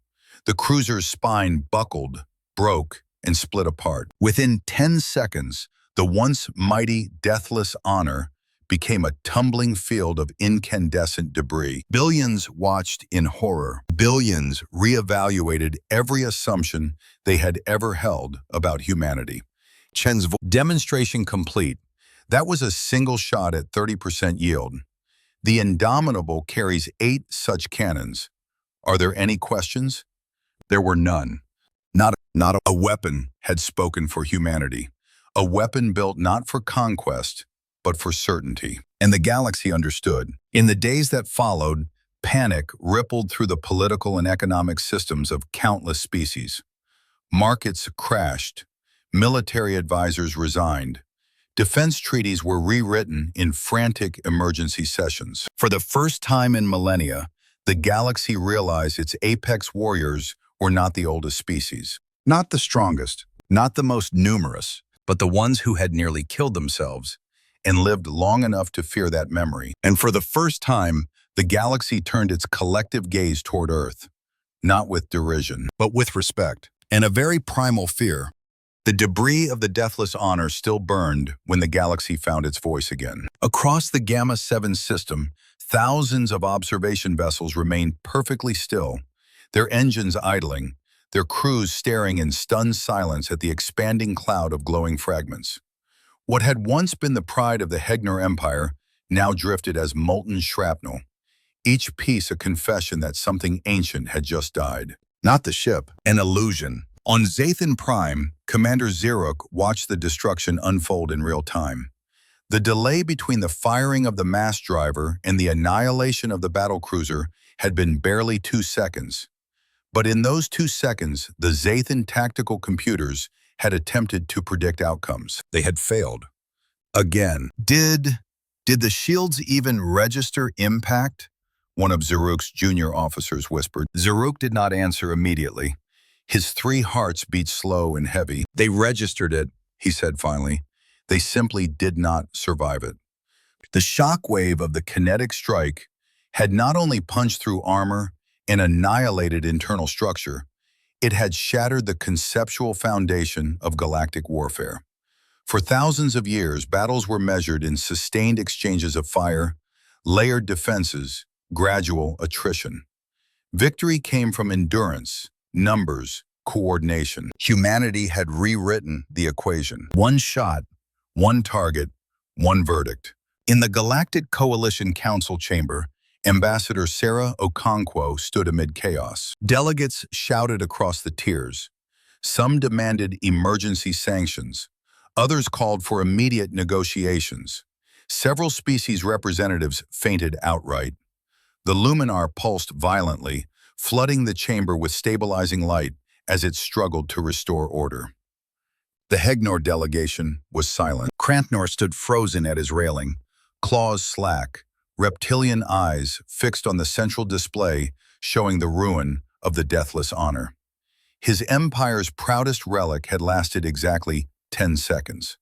The cruiser's spine buckled, broke, and split apart. Within 10 seconds, the once mighty Deathless Honor became a tumbling field of incandescent debris. Billions watched in horror. Billions reevaluated every assumption they had ever held about humanity. Chen's demonstration complete. That was a single shot at 30% yield. The Indomitable carries 8 such cannons. Are there any questions? There were none. Not a weapon had spoken for humanity. A weapon built not for conquest, but for certainty. And the galaxy understood. In the days that followed, panic rippled through the political and economic systems of countless species. Markets crashed. Military advisors resigned. Defense treaties were rewritten in frantic emergency sessions. For the first time in millennia, the galaxy realized its apex warriors were not the oldest species. Not the strongest, not the most numerous, but the ones who had nearly killed themselves and lived long enough to fear that memory. And for the first time, the galaxy turned its collective gaze toward Earth, not with derision, but with respect, and a very primal fear. The debris of the Deathless Honor still burned when the galaxy found its voice again. Across the Gamma 7 system, thousands of observation vessels remained perfectly still, their engines idling, their crews staring in stunned silence at the expanding cloud of glowing fragments. What had once been the pride of the Hegnar Empire now drifted as molten shrapnel, each piece a confession that something ancient had just died. Not the ship, an illusion. On Zathan Prime, Commander Zeruk watched the destruction unfold in real time. The delay between the firing of the mass driver and the annihilation of the battlecruiser had been barely 2 seconds. But in those 2 seconds, the Zathan tactical computers had attempted to predict outcomes. They had failed. Again. Did the shields even register impact? One of Zeruk's junior officers whispered. Zeruk did not answer immediately. His 3 hearts beat slow and heavy. They registered it, he said finally. They simply did not survive it. The shockwave of the kinetic strike had not only punched through armor and annihilated internal structure, it had shattered the conceptual foundation of galactic warfare. For thousands of years, battles were measured in sustained exchanges of fire, layered defenses, gradual attrition. Victory came from endurance, numbers, coordination. Humanity had rewritten the equation. 1 shot, 1 target, 1 verdict. In the Galactic Coalition Council chamber, Ambassador Sarah Okonkwo stood amid chaos. Delegates shouted across the tiers. Some demanded emergency sanctions. Others called for immediate negotiations. Several species representatives fainted outright. The Luminar pulsed violently, flooding the chamber with stabilizing light as it struggled to restore order. The Hegnar delegation was silent. Krantnor stood frozen at his railing, claws slack, reptilian eyes fixed on the central display showing the ruin of the Deathless Honor. His empire's proudest relic had lasted exactly 10 seconds.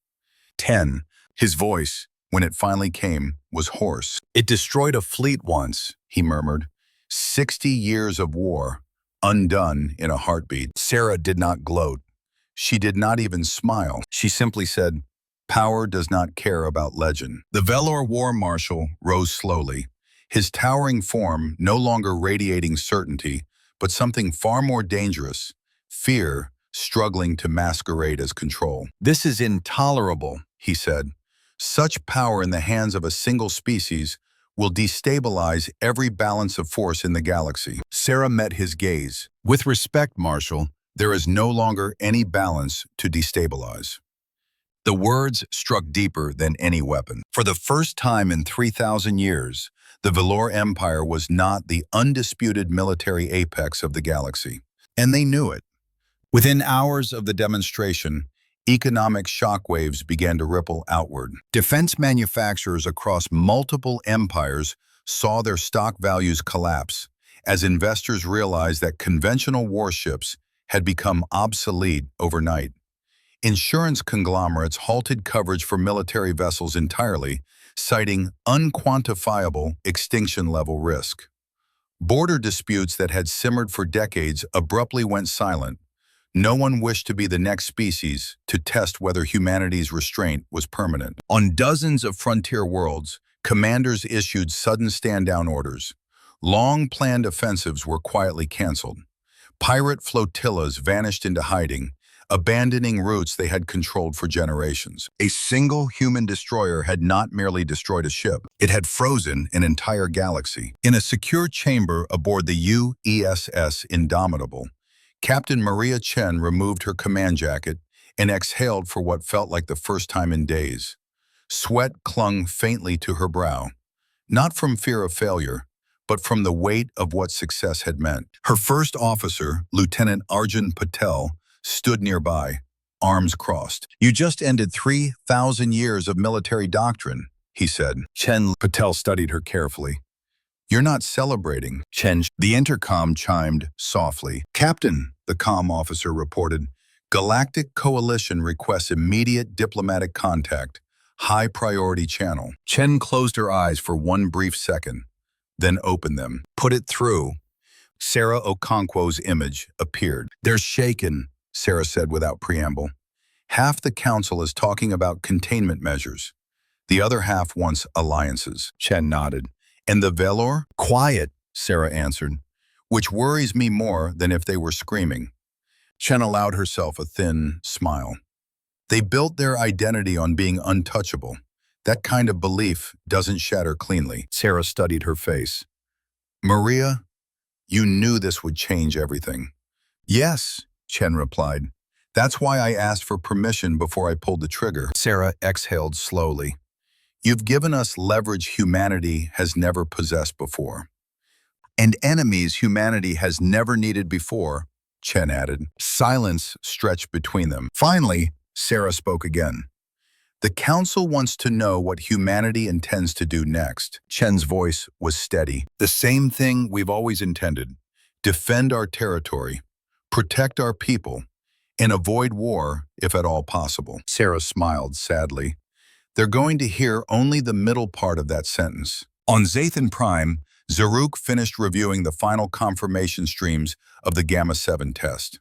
10. His voice, when it finally came, was hoarse. "It destroyed a fleet once," he murmured. 60 years of war, undone in a heartbeat. Sarah did not gloat. She did not even smile. She simply said, "Power does not care about legend." The Velour War Marshal rose slowly, his towering form no longer radiating certainty, but something far more dangerous, fear struggling to masquerade as control. "This is intolerable," he said. "Such power in the hands of a single species will destabilize every balance of force in the galaxy." Sarah met his gaze. "With respect, Marshal, there is no longer any balance to destabilize." The words struck deeper than any weapon. For the first time in 3,000 years, the Velour Empire was not the undisputed military apex of the galaxy. And they knew it. Within hours of the demonstration, economic shockwaves began to ripple outward. Defense manufacturers across multiple empires saw their stock values collapse as investors realized that conventional warships had become obsolete overnight. Insurance conglomerates halted coverage for military vessels entirely, citing unquantifiable extinction-level risk. Border disputes that had simmered for decades abruptly went silent. No one wished to be the next species to test whether humanity's restraint was permanent. On dozens of frontier worlds, commanders issued sudden stand-down orders. Long-planned offensives were quietly canceled. Pirate flotillas vanished into hiding, abandoning routes they had controlled for generations. A single human destroyer had not merely destroyed a ship, it had frozen an entire galaxy. In a secure chamber aboard the UESS Indomitable, Captain Maria Chen removed her command jacket and exhaled for what felt like the first time in days. Sweat clung faintly to her brow, not from fear of failure, but from the weight of what success had meant. Her first officer, Lieutenant Arjun Patel, stood nearby, arms crossed. "You just ended 3,000 years of military doctrine," he said. Patel studied her carefully. "You're not celebrating." The intercom chimed softly. "Captain," the comm officer reported, "Galactic Coalition requests immediate diplomatic contact, high priority channel." Chen closed her eyes for one brief second, then opened them. "Put it through." Sarah Okonkwo's image appeared. "They're shaken," Sarah said without preamble. "Half the council is talking about containment measures. The other half wants alliances." Chen nodded. "And the Velour?" "Quiet," Sarah answered, "which worries me more than if they were screaming." Chen allowed herself a thin smile. "They built their identity on being untouchable. That kind of belief doesn't shatter cleanly." Sarah studied her face. "Maria, you knew this would change everything." "Yes," Chen replied. "That's why I asked for permission before I pulled the trigger." Sarah exhaled slowly. "You've given us leverage humanity has never possessed before. And enemies humanity has never needed before," Chen added. Silence stretched between them. Finally, Sarah spoke again. "The council wants to know what humanity intends to do next." Chen's voice was steady. "The same thing we've always intended. Defend our territory, protect our people, and avoid war if at all possible." Sarah smiled sadly. "They're going to hear only the middle part of that sentence." On Zathan Prime, Zaruk finished reviewing the final confirmation streams of the Gamma-7 test.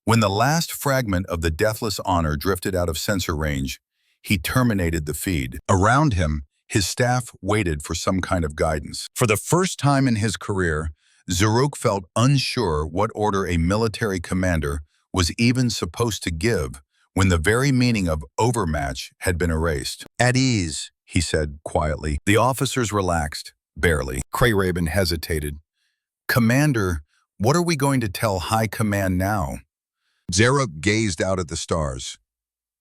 When the last fragment of the Deathless Honor drifted out of sensor range, he terminated the feed. Around him, his staff waited for some kind of guidance. For the first time in his career, Zaruk felt unsure what order a military commander was even supposed to give when the very meaning of overmatch had been erased. "At ease," he said quietly. The officers relaxed, barely. Crayraven hesitated. "Commander, what are we going to tell High Command now?" Zaruk gazed out at the stars.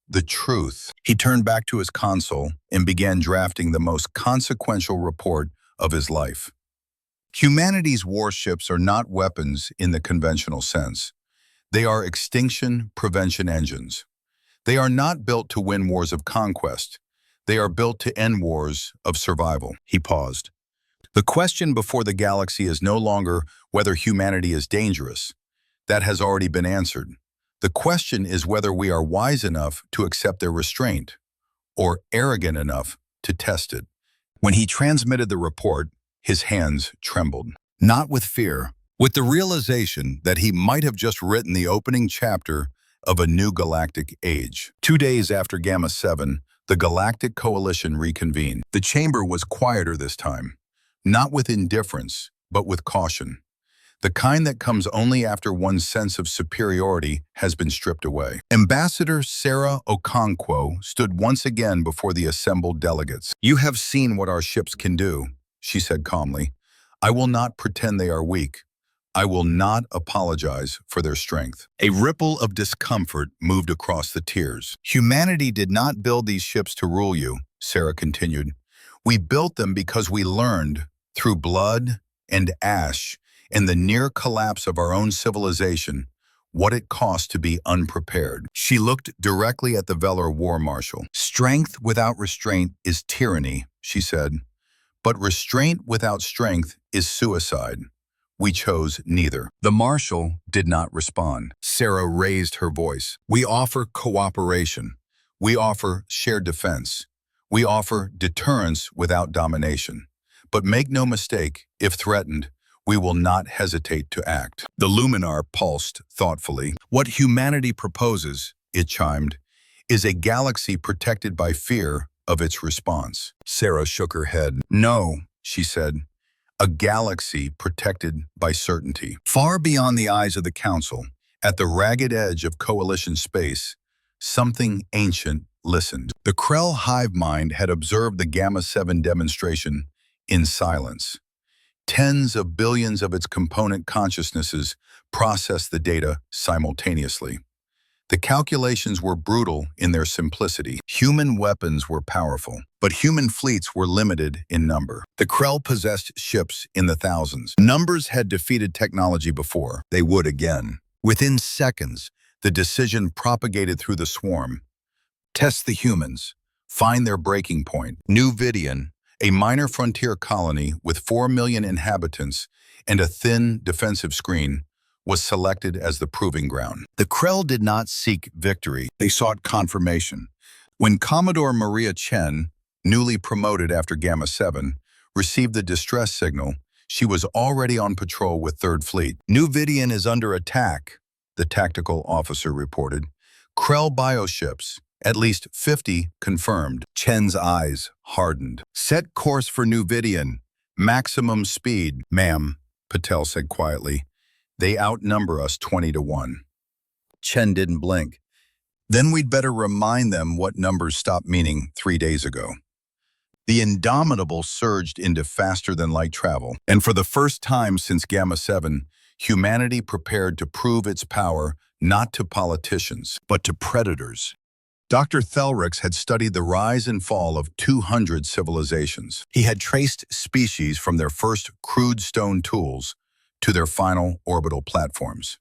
"The truth." He turned back to his console and began drafting the most consequential report of his life. Humanity's warships are not weapons in the conventional sense. They are extinction prevention engines. They are not built to win wars of conquest. They are built to end wars of survival. He paused. The question before the galaxy is no longer whether humanity is dangerous. That has already been answered. The question is whether we are wise enough to accept their restraint, or arrogant enough to test it. When he transmitted the report, his hands trembled. Not with fear, with the realization that he might have just written the opening chapter of a new galactic age. 2 days after Gamma 7, the Galactic Coalition reconvened. The chamber was quieter this time, not with indifference, but with caution. The kind that comes only after one's sense of superiority has been stripped away. Ambassador Sarah Okonkwo stood once again before the assembled delegates. "You have seen what our ships can do," she said calmly. "I will not pretend they are weak. I will not apologize for their strength." A ripple of discomfort moved across the tiers. "Humanity did not build these ships to rule you," Sarah continued. "We built them because we learned, through blood and ash, and the near collapse of our own civilization, what it cost to be unprepared." She looked directly at the Velar War Marshal. "Strength without restraint is tyranny," she said. "But restraint without strength is suicide. We chose neither." The Marshal did not respond. Sarah raised her voice. "We offer cooperation. We offer shared defense. We offer deterrence without domination. But make no mistake, if threatened, we will not hesitate to act." The Luminar pulsed thoughtfully. "What humanity proposes," it chimed, "is a galaxy protected by fear of its response." Sarah shook her head. "No," she said, "a galaxy protected by certainty." Far beyond the eyes of the Council, at the ragged edge of Coalition space, something ancient listened. The Krell hive mind had observed the Gamma 7 demonstration in silence. Tens of billions of its component consciousnesses processed the data simultaneously. The calculations were brutal in their simplicity. Human weapons were powerful, but human fleets were limited in number. The Krell possessed ships in the thousands. Numbers had defeated technology before. They would again. Within seconds, the decision propagated through the swarm. Test the humans. Find their breaking point. New Vidian, a minor frontier colony with 4 million inhabitants and a thin defensive screen, was selected as the proving ground. The Krell did not seek victory. They sought confirmation. When Commodore Maria Chen, newly promoted after Gamma 7, received the distress signal, she was already on patrol with 3rd Fleet. "New Vidian is under attack," the tactical officer reported. "Krell bioships. At least 50 confirmed." Chen's eyes hardened. "Set course for New Vidian. Maximum speed." "Ma'am," Patel said quietly. "They outnumber us 20-1. Chen didn't blink. "Then we'd better remind them what numbers stopped meaning 3 days ago." The Indomitable surged into faster-than-light travel, and for the first time since Gamma 7, humanity prepared to prove its power not to politicians, but to predators. Dr. Thelrix had studied the rise and fall of 200 civilizations. He had traced species from their first crude stone tools to their final orbital platforms.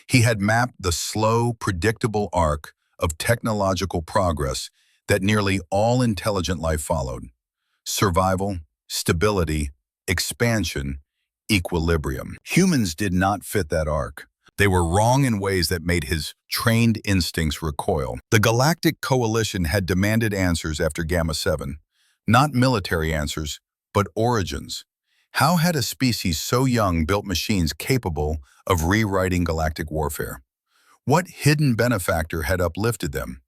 He had mapped the slow, predictable arc of technological progress that nearly all intelligent life followed. Survival, stability, expansion, equilibrium. Humans did not fit that arc. They were wrong in ways that made his trained instincts recoil. The Galactic Coalition had demanded answers after Gamma 7. Not military answers, but origins. How had a species so young built machines capable of rewriting galactic warfare? What hidden benefactor had uplifted them?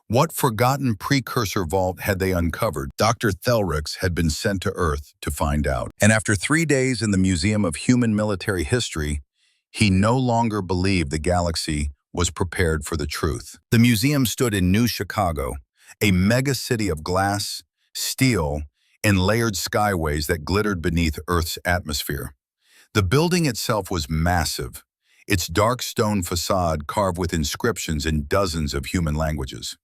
What forgotten precursor vault had they uncovered? Dr. Thelrix had been sent to Earth to find out. And after 3 days in the Museum of Human Military History, he no longer believed the galaxy was prepared for the truth. The museum stood in New Chicago, a megacity of glass, steel, and layered skyways that glittered beneath Earth's atmosphere. The building itself was massive, its dark stone facade carved with inscriptions in dozens of human languages.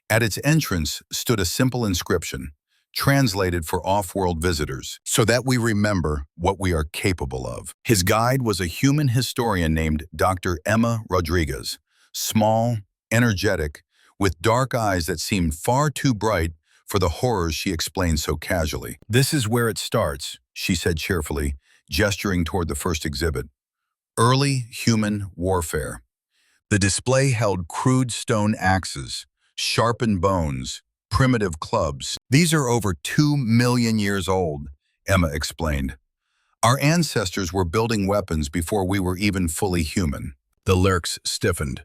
At its entrance stood a simple inscription, translated for off-world visitors, "So that we remember what we are capable of." His guide was a human historian named Dr. Emma Rodriguez, small, energetic, with dark eyes that seemed far too bright for the horrors she explained so casually. "This is where it starts," she said cheerfully, gesturing toward the first exhibit. Early human warfare. The display held crude stone axes, sharpened bones, primitive clubs. These are over 2 million years old, Emma explained. Our ancestors were building weapons before we were even fully human. The lurks stiffened.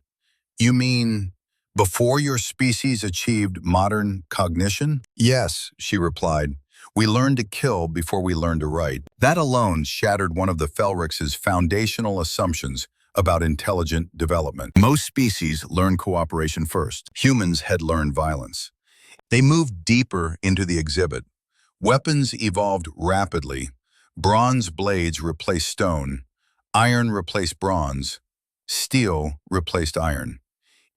You mean before your species achieved modern cognition? Yes, she replied. We learned to kill before we learned to write. That alone shattered one of the Felrix's foundational assumptions about intelligent development. Most species learn cooperation first. Humans had learned violence. They moved deeper into the exhibit. Weapons evolved rapidly. Bronze blades replaced stone. Iron replaced bronze. Steel replaced iron.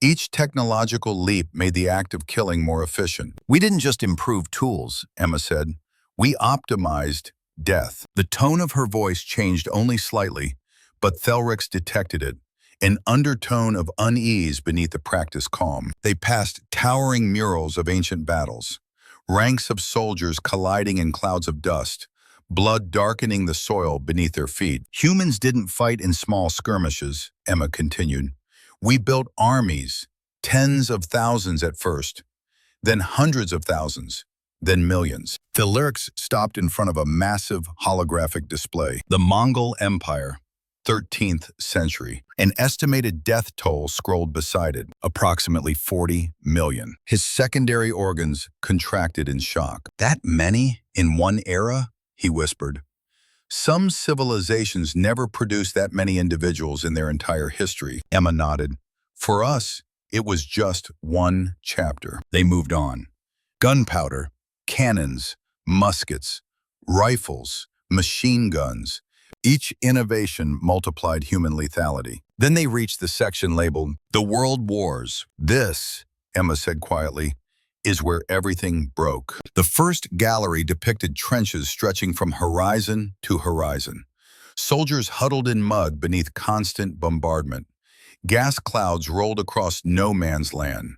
Each technological leap made the act of killing more efficient. We didn't just improve tools, Emma said. We optimized death. The tone of her voice changed only slightly, but Thelrix detected it, an undertone of unease beneath the practiced calm. They passed towering murals of ancient battles, ranks of soldiers colliding in clouds of dust, blood darkening the soil beneath their feet. Humans didn't fight in small skirmishes, Emma continued. We built armies, tens of thousands at first, then hundreds of thousands, then millions. The lyrics stopped in front of a massive holographic display. The Mongol Empire, 13th century. An estimated death toll scrolled beside it, approximately 40 million. His secondary organs contracted in shock. That many in one era? He whispered. Some civilizations never produced that many individuals in their entire history. Emma nodded. For us, it was just one chapter. They moved on. Gunpowder, cannons, muskets, rifles, machine guns. Each innovation multiplied human lethality. Then they reached the section labeled The World Wars. This, Emma said quietly, is where everything broke. The first gallery depicted trenches stretching from horizon to horizon. Soldiers huddled in mud beneath constant bombardment. Gas clouds rolled across no man's land.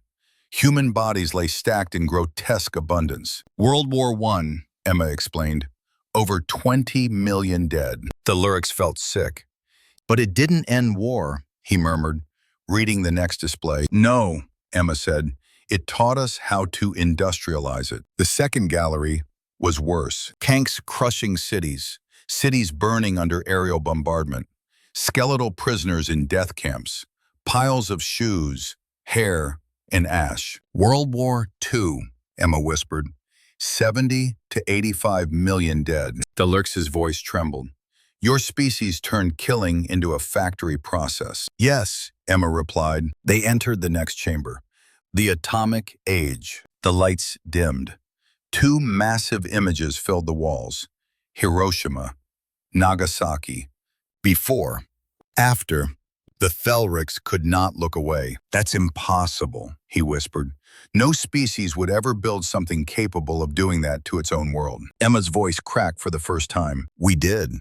Human bodies lay stacked in grotesque abundance. World War I, Emma explained. Over 20 million dead. The lyrics felt sick. But it didn't end war, he murmured, reading the next display. No, Emma said. It taught us how to industrialize it. The second gallery was worse. Tanks crushing cities, cities burning under aerial bombardment, skeletal prisoners in death camps, piles of shoes, hair, and ash. World War II, Emma whispered. 70 to 85 million dead. Delirx's voice trembled. Your species turned killing into a factory process. Yes, Emma replied. They entered the next chamber. The atomic age. The lights dimmed. Two massive images filled the walls. Hiroshima, Nagasaki. Before, after, the Thelrix could not look away. That's impossible, he whispered. No species would ever build something capable of doing that to its own world. Emma's voice cracked for the first time. We did.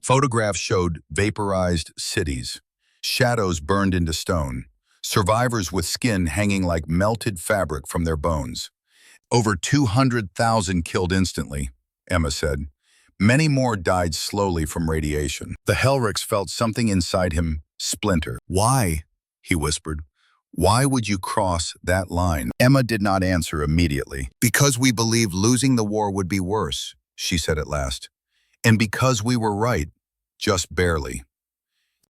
Photographs showed vaporized cities, shadows burned into stone, survivors with skin hanging like melted fabric from their bones. Over 200,000 killed instantly, Emma said. Many more died slowly from radiation. The Helrix felt something inside him splinter. Why? He whispered. Why would you cross that line? Emma did not answer immediately. Because we believed losing the war would be worse, she said at last. And because we were right, just barely.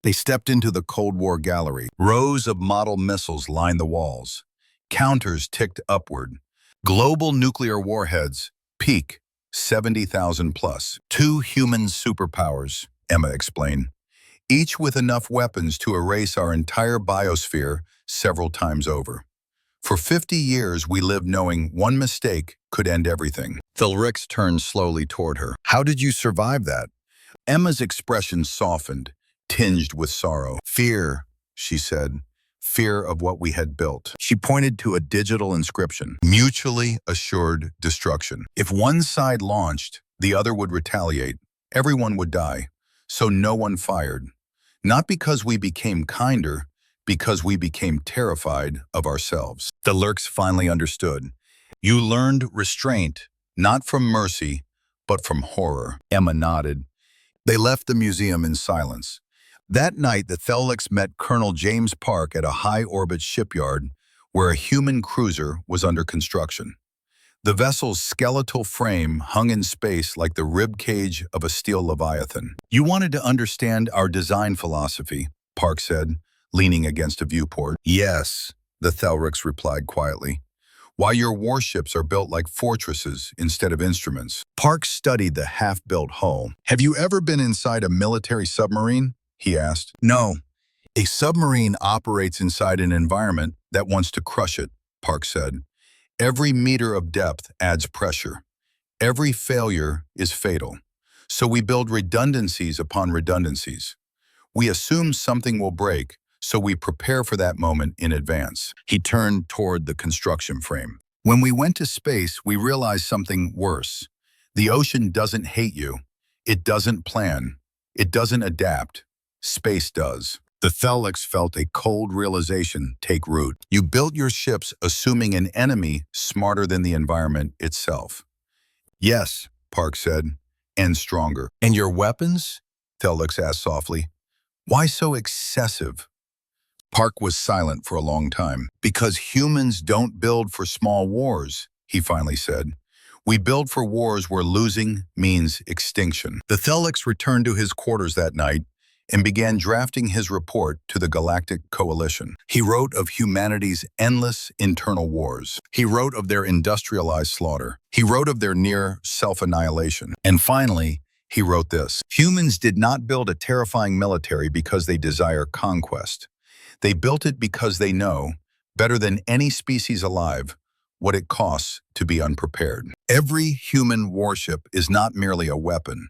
They stepped into the Cold War gallery. Rows of model missiles lined the walls. Counters ticked upward. Global nuclear warheads, peak, 70,000 plus. Two human superpowers, Emma explained. Each with enough weapons to erase our entire biosphere several times over. For 50 years, we lived knowing one mistake could end everything. Thelrix turned slowly toward her. How did you survive that? Emma's expression softened, tinged with sorrow. Fear, she said. Fear of what we had built. She pointed to a digital inscription. Mutually assured destruction. If one side launched, the other would retaliate. Everyone would die. So no one fired. Not because we became kinder, because we became terrified of ourselves. The Lurks finally understood. You learned restraint, not from mercy, but from horror. Emma nodded. They left the museum in silence. That night, the Thelix met Colonel James Park at a high-orbit shipyard where a human cruiser was under construction. The vessel's skeletal frame hung in space like the rib cage of a steel leviathan. "You wanted to understand our design philosophy," Park said, leaning against a viewport. "Yes," the Thelix replied quietly. "Why your warships are built like fortresses instead of instruments." Park studied the half-built hull. "Have you ever been inside a military submarine?" he asked. "No. A submarine operates inside an environment that wants to crush it," Park said. "Every meter of depth adds pressure. Every failure is fatal. So we build redundancies upon redundancies. We assume something will break, so we prepare for that moment in advance." He turned toward the construction frame. "When we went to space, we realized something worse. The ocean doesn't hate you. It doesn't plan. It doesn't adapt. Space does." The Thelix felt a cold realization take root. "You built your ships assuming an enemy smarter than the environment itself." "Yes," Park said, "and stronger." "And your weapons?" Thelix asked softly. "Why so excessive?" Park was silent for a long time. "Because humans don't build for small wars," he finally said. "We build for wars where losing means extinction." The Thelix returned to his quarters that night and began drafting his report to the Galactic Coalition. He wrote of humanity's endless internal wars. He wrote of their industrialized slaughter. He wrote of their near self-annihilation. And finally, he wrote this: "Humans did not build a terrifying military because they desire conquest. They built it because they know, better than any species alive, what it costs to be unprepared." Every human warship is not merely a weapon.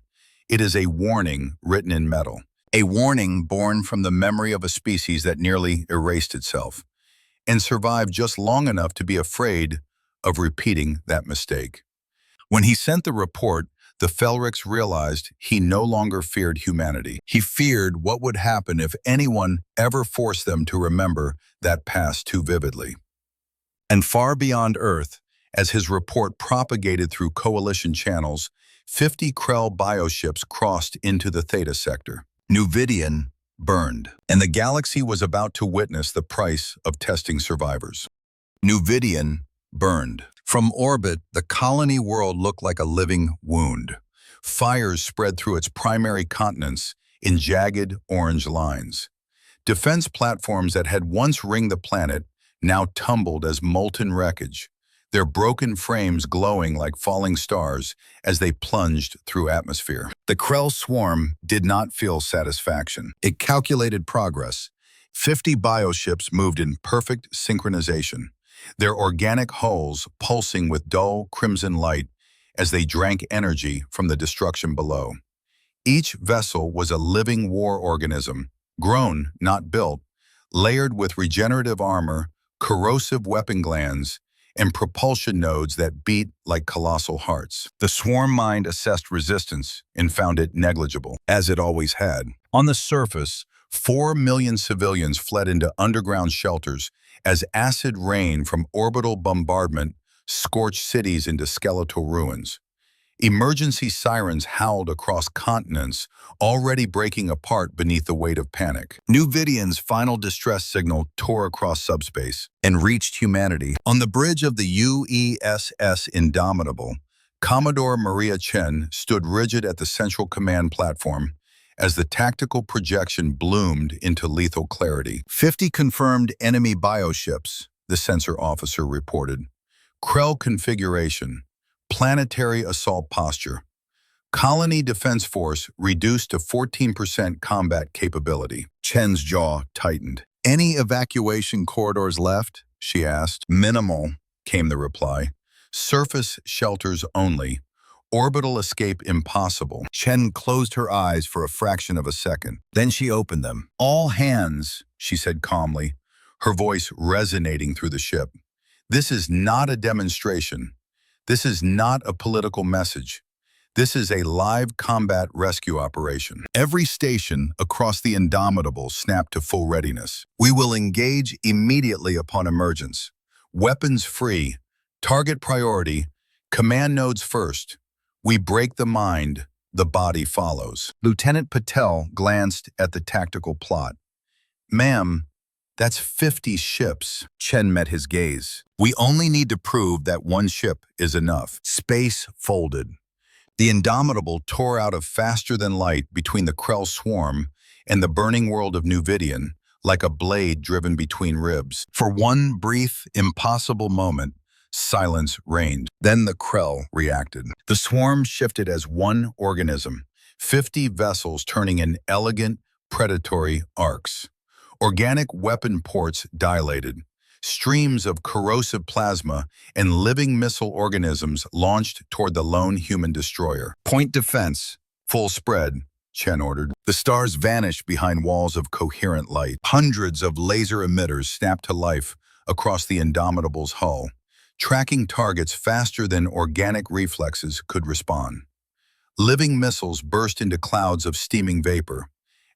It is a warning written in metal. A warning born from the memory of a species that nearly erased itself and survived just long enough to be afraid of repeating that mistake. When he sent the report, the Thelix realized he no longer feared humanity. He feared what would happen if anyone ever forced them to remember that past too vividly. And far beyond Earth, as his report propagated through coalition channels, 50 Krell bioships crossed into the Theta sector. Nuvidian burned, and the galaxy was about to witness the price of testing survivors. Nuvidian burned. From orbit, the colony world looked like a living wound. Fires spread through its primary continents in jagged orange lines. Defense platforms that had once ringed the planet now tumbled as molten wreckage, their broken frames glowing like falling stars as they plunged through atmosphere. The Krell swarm did not feel satisfaction. It calculated progress. 50 bioships moved in perfect synchronization, their organic hulls pulsing with dull crimson light as they drank energy from the destruction below. Each vessel was a living war organism, grown, not built, layered with regenerative armor, corrosive weapon glands, and propulsion nodes that beat like colossal hearts. The swarm mind assessed resistance and found it negligible, as it always had. On the surface, 4 million civilians fled into underground shelters as acid rain from orbital bombardment scorched cities into skeletal ruins. Emergency sirens howled across continents, already breaking apart beneath the weight of panic. Nuvidian's final distress signal tore across subspace and reached humanity. On the bridge of the UESS Indomitable, Commodore Maria Chen stood rigid at the central command platform as the tactical projection bloomed into lethal clarity. 50 confirmed enemy bioships, the sensor officer reported. Krell configuration. Planetary assault posture. Colony Defense Force reduced to 14% combat capability. Chen's jaw tightened. "Any evacuation corridors left?" she asked. "Minimal," came the reply. "Surface shelters only. Orbital escape impossible." Chen closed her eyes for a fraction of a second. Then she opened them. "All hands," she said calmly, her voice resonating through the ship. "This is not a demonstration. This is not a political message. This is a live combat rescue operation." Every station across the Indomitable snapped to full readiness. "We will engage immediately upon emergence. Weapons free. Target priority. Command nodes first. We break the mind, the body follows. Lieutenant Patel glanced at the tactical plot. Ma'am, that's 50 ships. Chen met his gaze. We only need to prove that one ship is enough. Space folded. The Indomitable tore out of faster than light between the Krell swarm and the burning world of New Vidian, like a blade driven between ribs. For one brief, impossible moment, silence reigned. Then the Krell reacted. The swarm shifted as one organism, 50 vessels turning in elegant, predatory arcs. Organic weapon ports dilated. Streams of corrosive plasma and living missile organisms launched toward the lone human destroyer. Point defense, full spread, Chen ordered. The stars vanished behind walls of coherent light. Hundreds of laser emitters snapped to life across the Indomitable's hull, tracking targets faster than organic reflexes could respond. Living missiles burst into clouds of steaming vapor.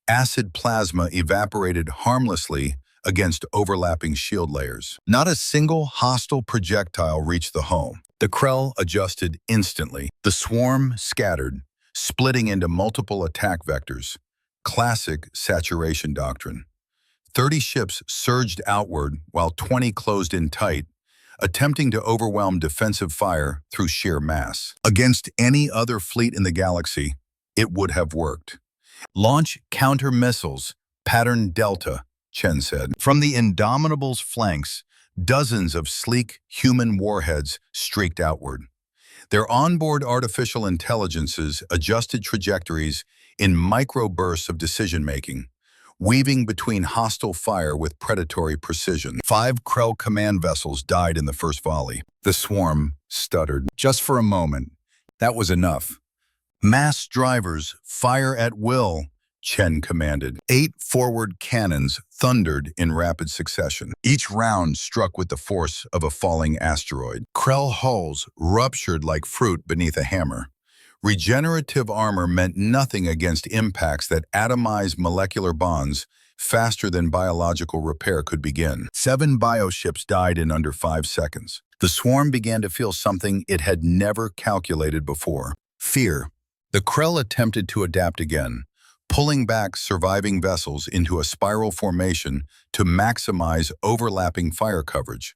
Acid plasma evaporated harmlessly against overlapping shield layers. Not a single hostile projectile reached the hull. The Krell adjusted instantly. The swarm scattered, splitting into multiple attack vectors. Classic saturation doctrine. 30 ships surged outward while 20 closed in tight, attempting to overwhelm defensive fire through sheer mass. Against any other fleet in the galaxy, it would have worked. Launch counter missiles, pattern Delta, Chen said. From the Indomitable's flanks, dozens of sleek human warheads streaked outward. Their onboard artificial intelligences adjusted trajectories in microbursts of decision-making, weaving between hostile fire with predatory precision. 5 Krell command vessels died in the first volley. The swarm stuttered. Just for a moment, that was enough. Mass drivers, fire at will, Chen commanded. 8 forward cannons thundered in rapid succession. Each round struck with the force of a falling asteroid. Krell hulls ruptured like fruit beneath a hammer. Regenerative armor meant nothing against impacts that atomized molecular bonds faster than biological repair could begin. 7 bio-ships died in under 5 seconds. The swarm began to feel something it had never calculated before: fear. The Krell attempted to adapt again, pulling back surviving vessels into a spiral formation to maximize overlapping fire coverage.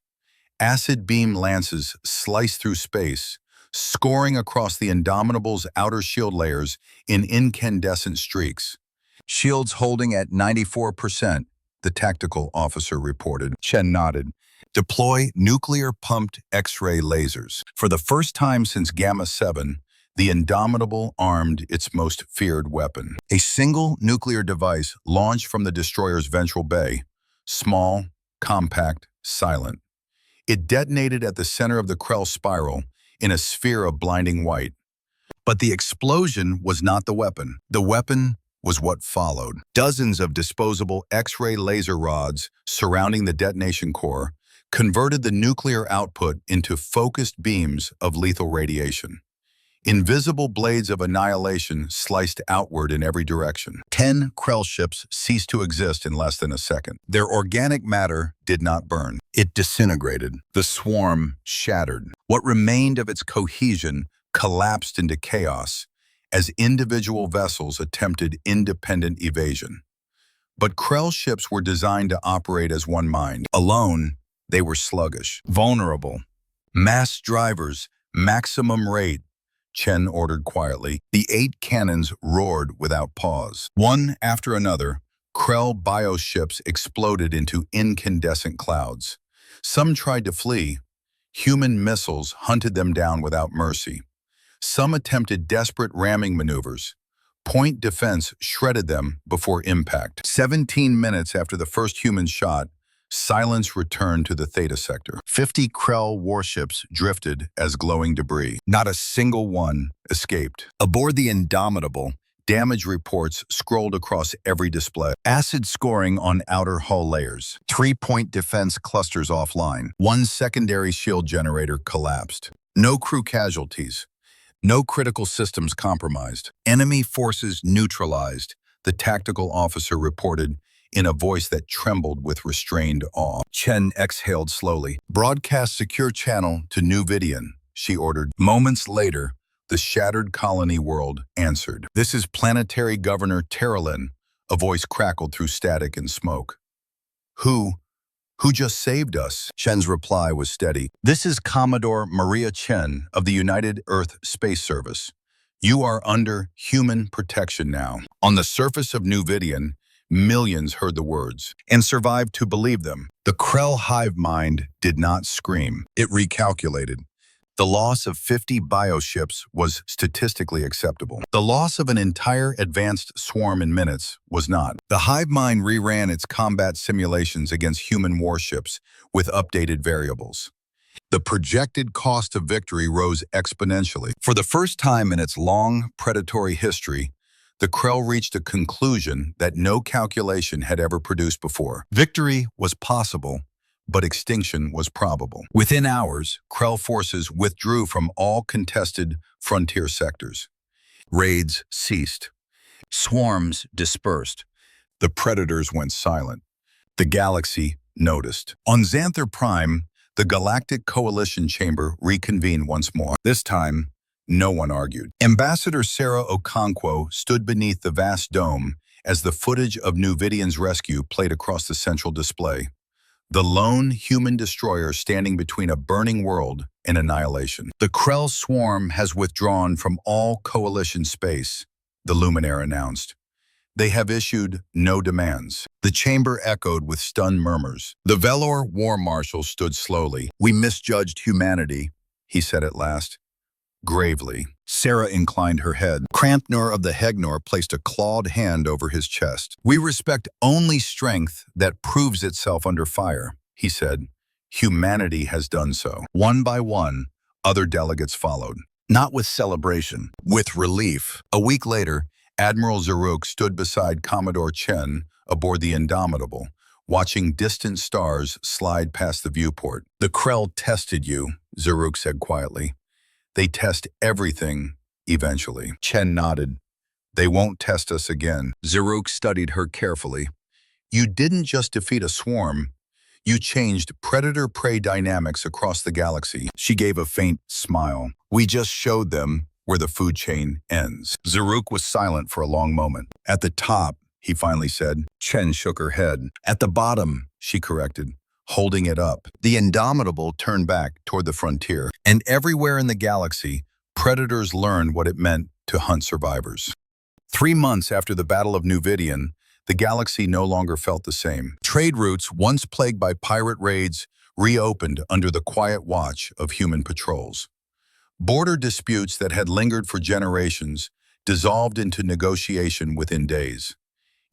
Acid beam lances sliced through space, scoring across the Indomitable's outer shield layers in incandescent streaks. Shields holding at 94%, the tactical officer reported. Chen nodded. Deploy nuclear-pumped X-ray lasers. For the first time since Gamma 7, the Indomitable armed its most feared weapon. A single nuclear device launched from the destroyer's ventral bay, small, compact, silent. It detonated at the center of the Krell spiral in a sphere of blinding white. But the explosion was not the weapon. The weapon was what followed. Dozens of disposable X-ray laser rods surrounding the detonation core converted the nuclear output into focused beams of lethal radiation. Invisible blades of annihilation sliced outward in every direction. 10 Krell ships ceased to exist in less than a second. Their organic matter did not burn. It disintegrated. The swarm shattered. What remained of its cohesion collapsed into chaos as individual vessels attempted independent evasion. But Krell ships were designed to operate as one mind. Alone, they were sluggish, vulnerable. Mass drivers, maximum rate, Chen ordered quietly. The 8 cannons roared without pause. One after another, Krell bioships exploded into incandescent clouds. Some tried to flee. Human missiles hunted them down without mercy. Some attempted desperate ramming maneuvers. Point defense shredded them before impact. 17 minutes after the first human shot, silence returned to the Theta sector. 50 Krell warships drifted as glowing debris. Not a single one escaped. Aboard the Indomitable, damage reports scrolled across every display. Acid scoring on outer hull layers. 3-point defense clusters offline. 1 secondary shield generator collapsed. No crew casualties. No critical systems compromised. Enemy forces neutralized, the tactical officer reported in a voice that trembled with restrained awe. Chen exhaled slowly. Broadcast secure channel to New Vidian, she ordered. Moments later, The shattered colony world answered. "This is Planetary Governor Terralin," a voice crackled through static and smoke. Who? Who just saved us?" Chen's reply was steady. "This is Commodore Maria Chen of the United Earth Space Service. You are under human protection now." On the surface of New Vidian, millions heard the words and survived to believe them. The Krell hive mind did not scream. It recalculated. The loss of 50 bio-ships was statistically acceptable. The loss of an entire advanced swarm in minutes was not. The hive mind reran its combat simulations against human warships with updated variables. The projected cost of victory rose exponentially. For the first time in its long, predatory history, the Krell reached a conclusion that no calculation had ever produced before. Victory was possible, but extinction was probable. Within hours, Krell forces withdrew from all contested frontier sectors. Raids ceased. Swarms dispersed. The predators went silent. The galaxy noticed. On Xanther Prime, the Galactic Coalition Chamber reconvened once more. This time, no one argued. Ambassador Sarah Okonkwo stood beneath the vast dome as the footage of New Vidian's rescue played across the central display. The lone human destroyer standing between a burning world and annihilation. "The Krell swarm has withdrawn from all Coalition space," the Luminaire announced. "They have issued no demands." The chamber echoed with stunned murmurs. The Velour War Marshal stood slowly. "We misjudged humanity," he said at last. Gravely, Sarah inclined her head. Crampnor of the Hegnor placed a clawed hand over his chest. "We respect only strength that proves itself under fire," he said. "Humanity has done so." One by one, other delegates followed. Not with celebration, with relief. A week later, Admiral Zaruk stood beside Commodore Chen aboard the Indomitable, watching distant stars slide past the viewport. "The Krell tested you," Zaruk said quietly. "They test everything, eventually." Chen nodded. "They won't test us again." Zaruk studied her carefully. "You didn't just defeat a swarm. You changed predator-prey dynamics across the galaxy." She gave a faint smile. "We just showed them where the food chain ends." Zaruk was silent for a long moment. "At the top," he finally said. Chen shook her head. "At the bottom," she corrected, holding it up. The Indomitable turned back toward the frontier. And everywhere in the galaxy, predators learned what it meant to hunt survivors. 3 months after the Battle of New Vidian, the galaxy no longer felt the same. Trade routes, once plagued by pirate raids, reopened under the quiet watch of human patrols. Border disputes that had lingered for generations dissolved into negotiation within days.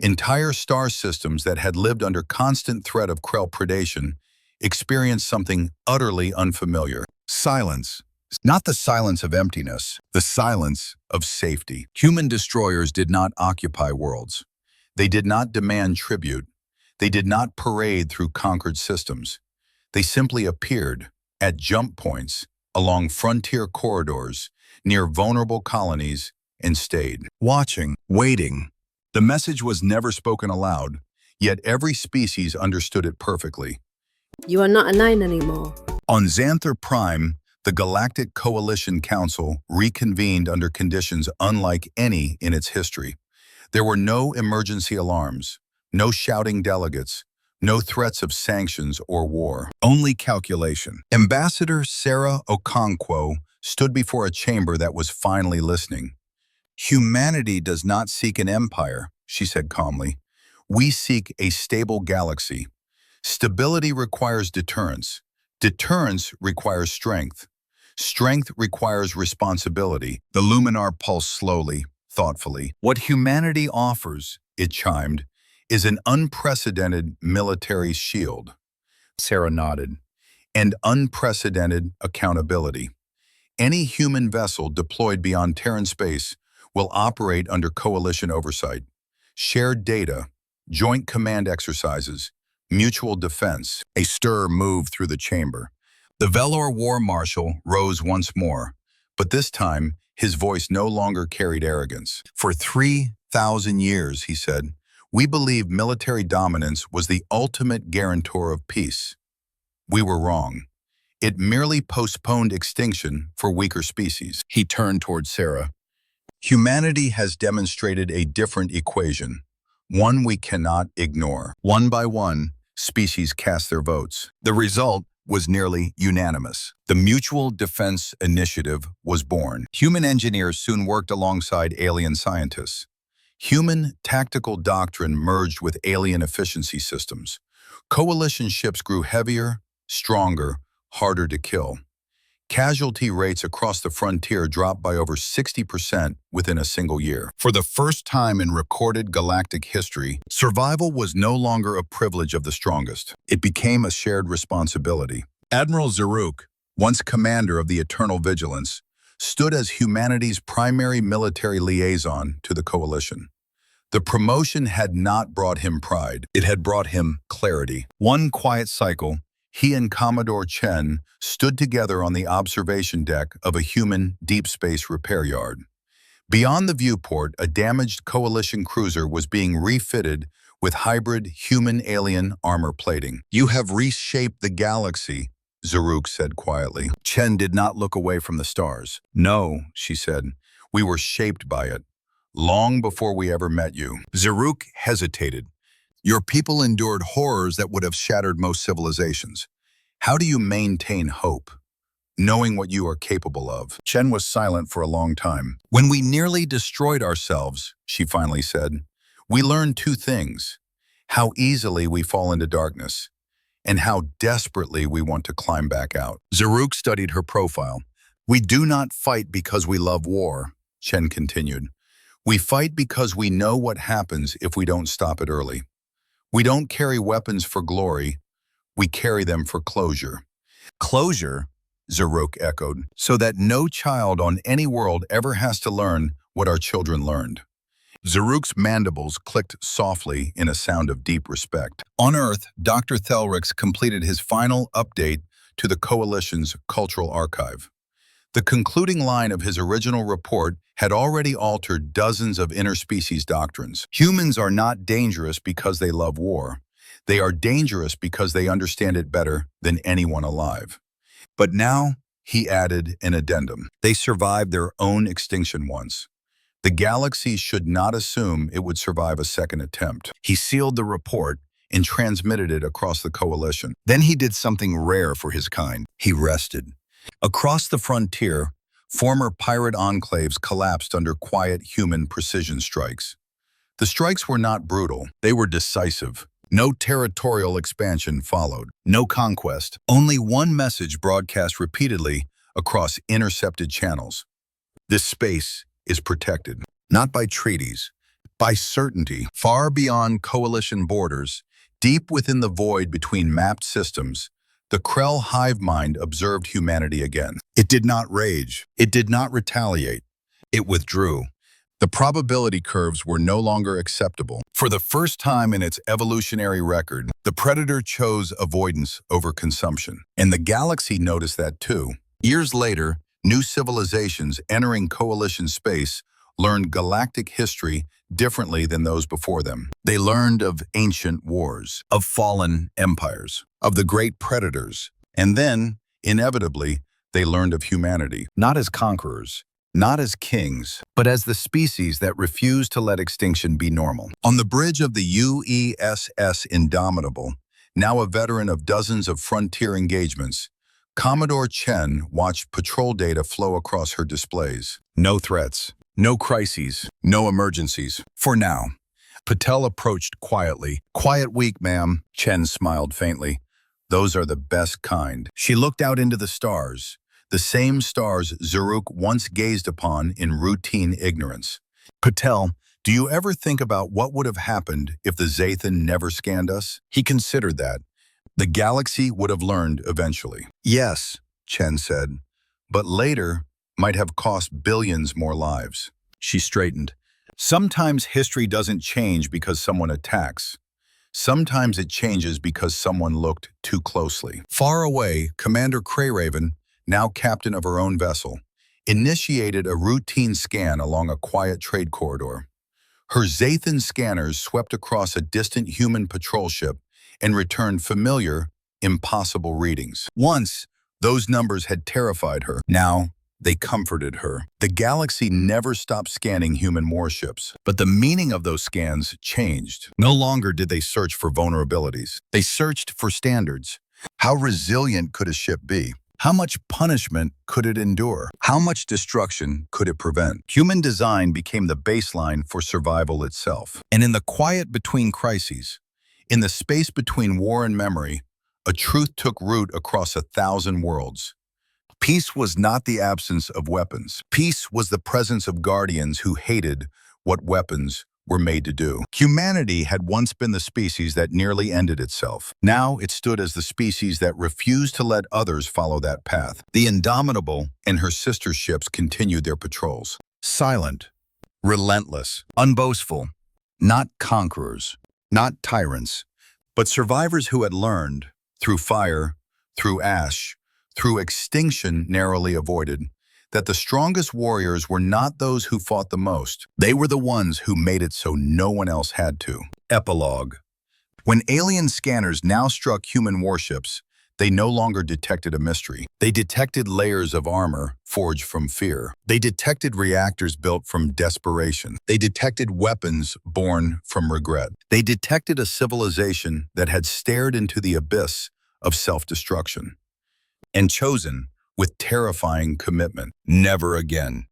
Entire star systems that had lived under constant threat of Krell predation experienced something utterly unfamiliar. Silence. Not the silence of emptiness, the silence of safety. Human destroyers did not occupy worlds. They did not demand tribute. They did not parade through conquered systems. They simply appeared at jump points, along frontier corridors, near vulnerable colonies, and stayed. Watching, waiting. The message was never spoken aloud, yet every species understood it perfectly.
"You are not a 9 anymore."
On Xanther Prime, the Galactic Coalition Council reconvened under conditions unlike any in its history. There were no emergency alarms, no shouting delegates, no threats of sanctions or war, only calculation. Ambassador Sarah Okonkwo stood before a chamber that was finally listening. "Humanity does not seek an empire," she said calmly. "We seek a stable galaxy. Stability requires deterrence. Deterrence requires strength. Strength requires responsibility." The Luminar pulsed slowly, thoughtfully. "What humanity offers," it chimed, "is an unprecedented military shield." Sarah nodded. "And unprecedented accountability. Any human vessel deployed beyond Terran space will operate under coalition oversight. Shared data, joint command exercises, mutual defense." A stir moved through the chamber. The Velour War Marshal rose once more, but this time his voice no longer carried arrogance. "For 3,000 years," he said, "we believed military dominance was the ultimate guarantor of peace. We were wrong. It merely postponed extinction for weaker species. He turned towards Sarah. Humanity has demonstrated a different equation, one we cannot ignore. One by one, species cast their votes. The result was nearly unanimous. The Mutual Defense Initiative was born. Human engineers soon worked alongside alien scientists. Human tactical doctrine merged with alien efficiency systems. Coalition ships grew heavier, stronger, harder to kill. Casualty rates across the frontier dropped by over 60% within a single year. For the first time in recorded galactic history, survival was no longer a privilege of the strongest. It became a shared responsibility. Admiral Zaruk, once commander of the Eternal Vigilance, stood as humanity's primary military liaison to the coalition. The promotion had not brought him pride. It had brought him clarity. One quiet cycle, he and Commodore Chen stood together on the observation deck of a human deep space repair yard. Beyond the viewport, a damaged coalition cruiser was being refitted with hybrid human-alien armor plating. "You have reshaped the galaxy," Zaruk said quietly. Chen did not look away from the stars. "No," she said, "we were shaped by it, long before we ever met you." Zaruk hesitated. "Your people endured horrors that would have shattered most civilizations. How do you maintain hope, knowing what you are capable of?" Chen was silent for a long time. "When we nearly destroyed ourselves," she finally said, "we learned two things: how easily we fall into darkness, and how desperately we want to climb back out." Zaruk studied her profile. "We do not fight because we love war," Chen continued. "We fight because we know what happens if we don't stop it early. We don't carry weapons for glory, we carry them for closure." "Closure," Zaruk echoed, "so that no child on any world ever has to learn what our children learned." Zaruk's mandibles clicked softly in a sound of deep respect. On Earth, Dr. Thelrix completed his final update to the Coalition's cultural archive. The concluding line of his original report had already altered dozens of interspecies doctrines. Humans are not dangerous because they love war. They are dangerous because they understand it better than anyone alive. But now, he added an addendum. They survived their own extinction once. The galaxy should not assume it would survive a second attempt. He sealed the report and transmitted it across the coalition. Then he did something rare for his kind. He rested. Across the frontier, former pirate enclaves collapsed under quiet human precision strikes. The strikes were not brutal, they were decisive. No territorial expansion followed, no conquest, only one message broadcast repeatedly across intercepted channels. This space is protected, not by treaties, by certainty. Far beyond coalition borders, deep within the void between mapped systems, the Krell hive mind observed humanity again. It did not rage. It did not retaliate. It withdrew. The probability curves were no longer acceptable. For the first time in its evolutionary record, the predator chose avoidance over consumption. And the galaxy noticed that too. Years later, new civilizations entering coalition space learned galactic history differently than those before them. They learned of ancient wars, of fallen empires, of the great predators, and then, inevitably, they learned of humanity, not as conquerors, not as kings, but as the species that refused to let extinction be normal. On the bridge of the UESS Indomitable, now a veteran of dozens of frontier engagements, Commodore Chen watched patrol data flow across her displays. No threats, no crises, no emergencies. For now. Patel approached quietly. "Quiet week, ma'am," Chen smiled faintly. "Those are the best kind." She looked out into the stars, the same stars Zaruk once gazed upon in routine ignorance. "Patel, do you ever think about what would have happened if the Zathan never scanned us?" He considered that. The galaxy would have learned eventually. "Yes," Chen said, "but later might have cost billions more lives." She straightened. "Sometimes history doesn't change because someone attacks. Sometimes it changes because someone looked too closely." Far away, Commander Crayraven, now captain of her own vessel, initiated a routine scan along a quiet trade corridor. Her Zathan scanners swept across a distant human patrol ship and returned familiar, impossible readings. Once, Those numbers had terrified her. Now, they comforted her. The galaxy never stopped scanning human warships, but the meaning of those scans changed. No longer did they search for vulnerabilities. They searched for standards. How resilient could a ship be? How much punishment could it endure? How much destruction could it prevent? Human design became the baseline for survival itself. And in the quiet between crises, in the space between war and memory, a truth took root across 1,000 worlds. Peace was not the absence of weapons. Peace was the presence of guardians who hated what weapons were made to do. Humanity had once been the species that nearly ended itself. Now it stood as the species that refused to let others follow that path. The Indomitable and her sister ships continued their patrols. Silent, relentless, unboastful, not conquerors, not tyrants, but survivors who had learned, through fire, through ash, through extinction narrowly avoided, that the strongest warriors were not those who fought the most. They were the ones who made it so no one else had to. Epilogue. When alien scanners now struck human warships, they no longer detected a mystery. They detected layers of armor forged from fear. They detected reactors built from desperation. They detected weapons born from regret. They detected a civilization that had stared into the abyss of self-destruction and chosen, with terrifying commitment, never again.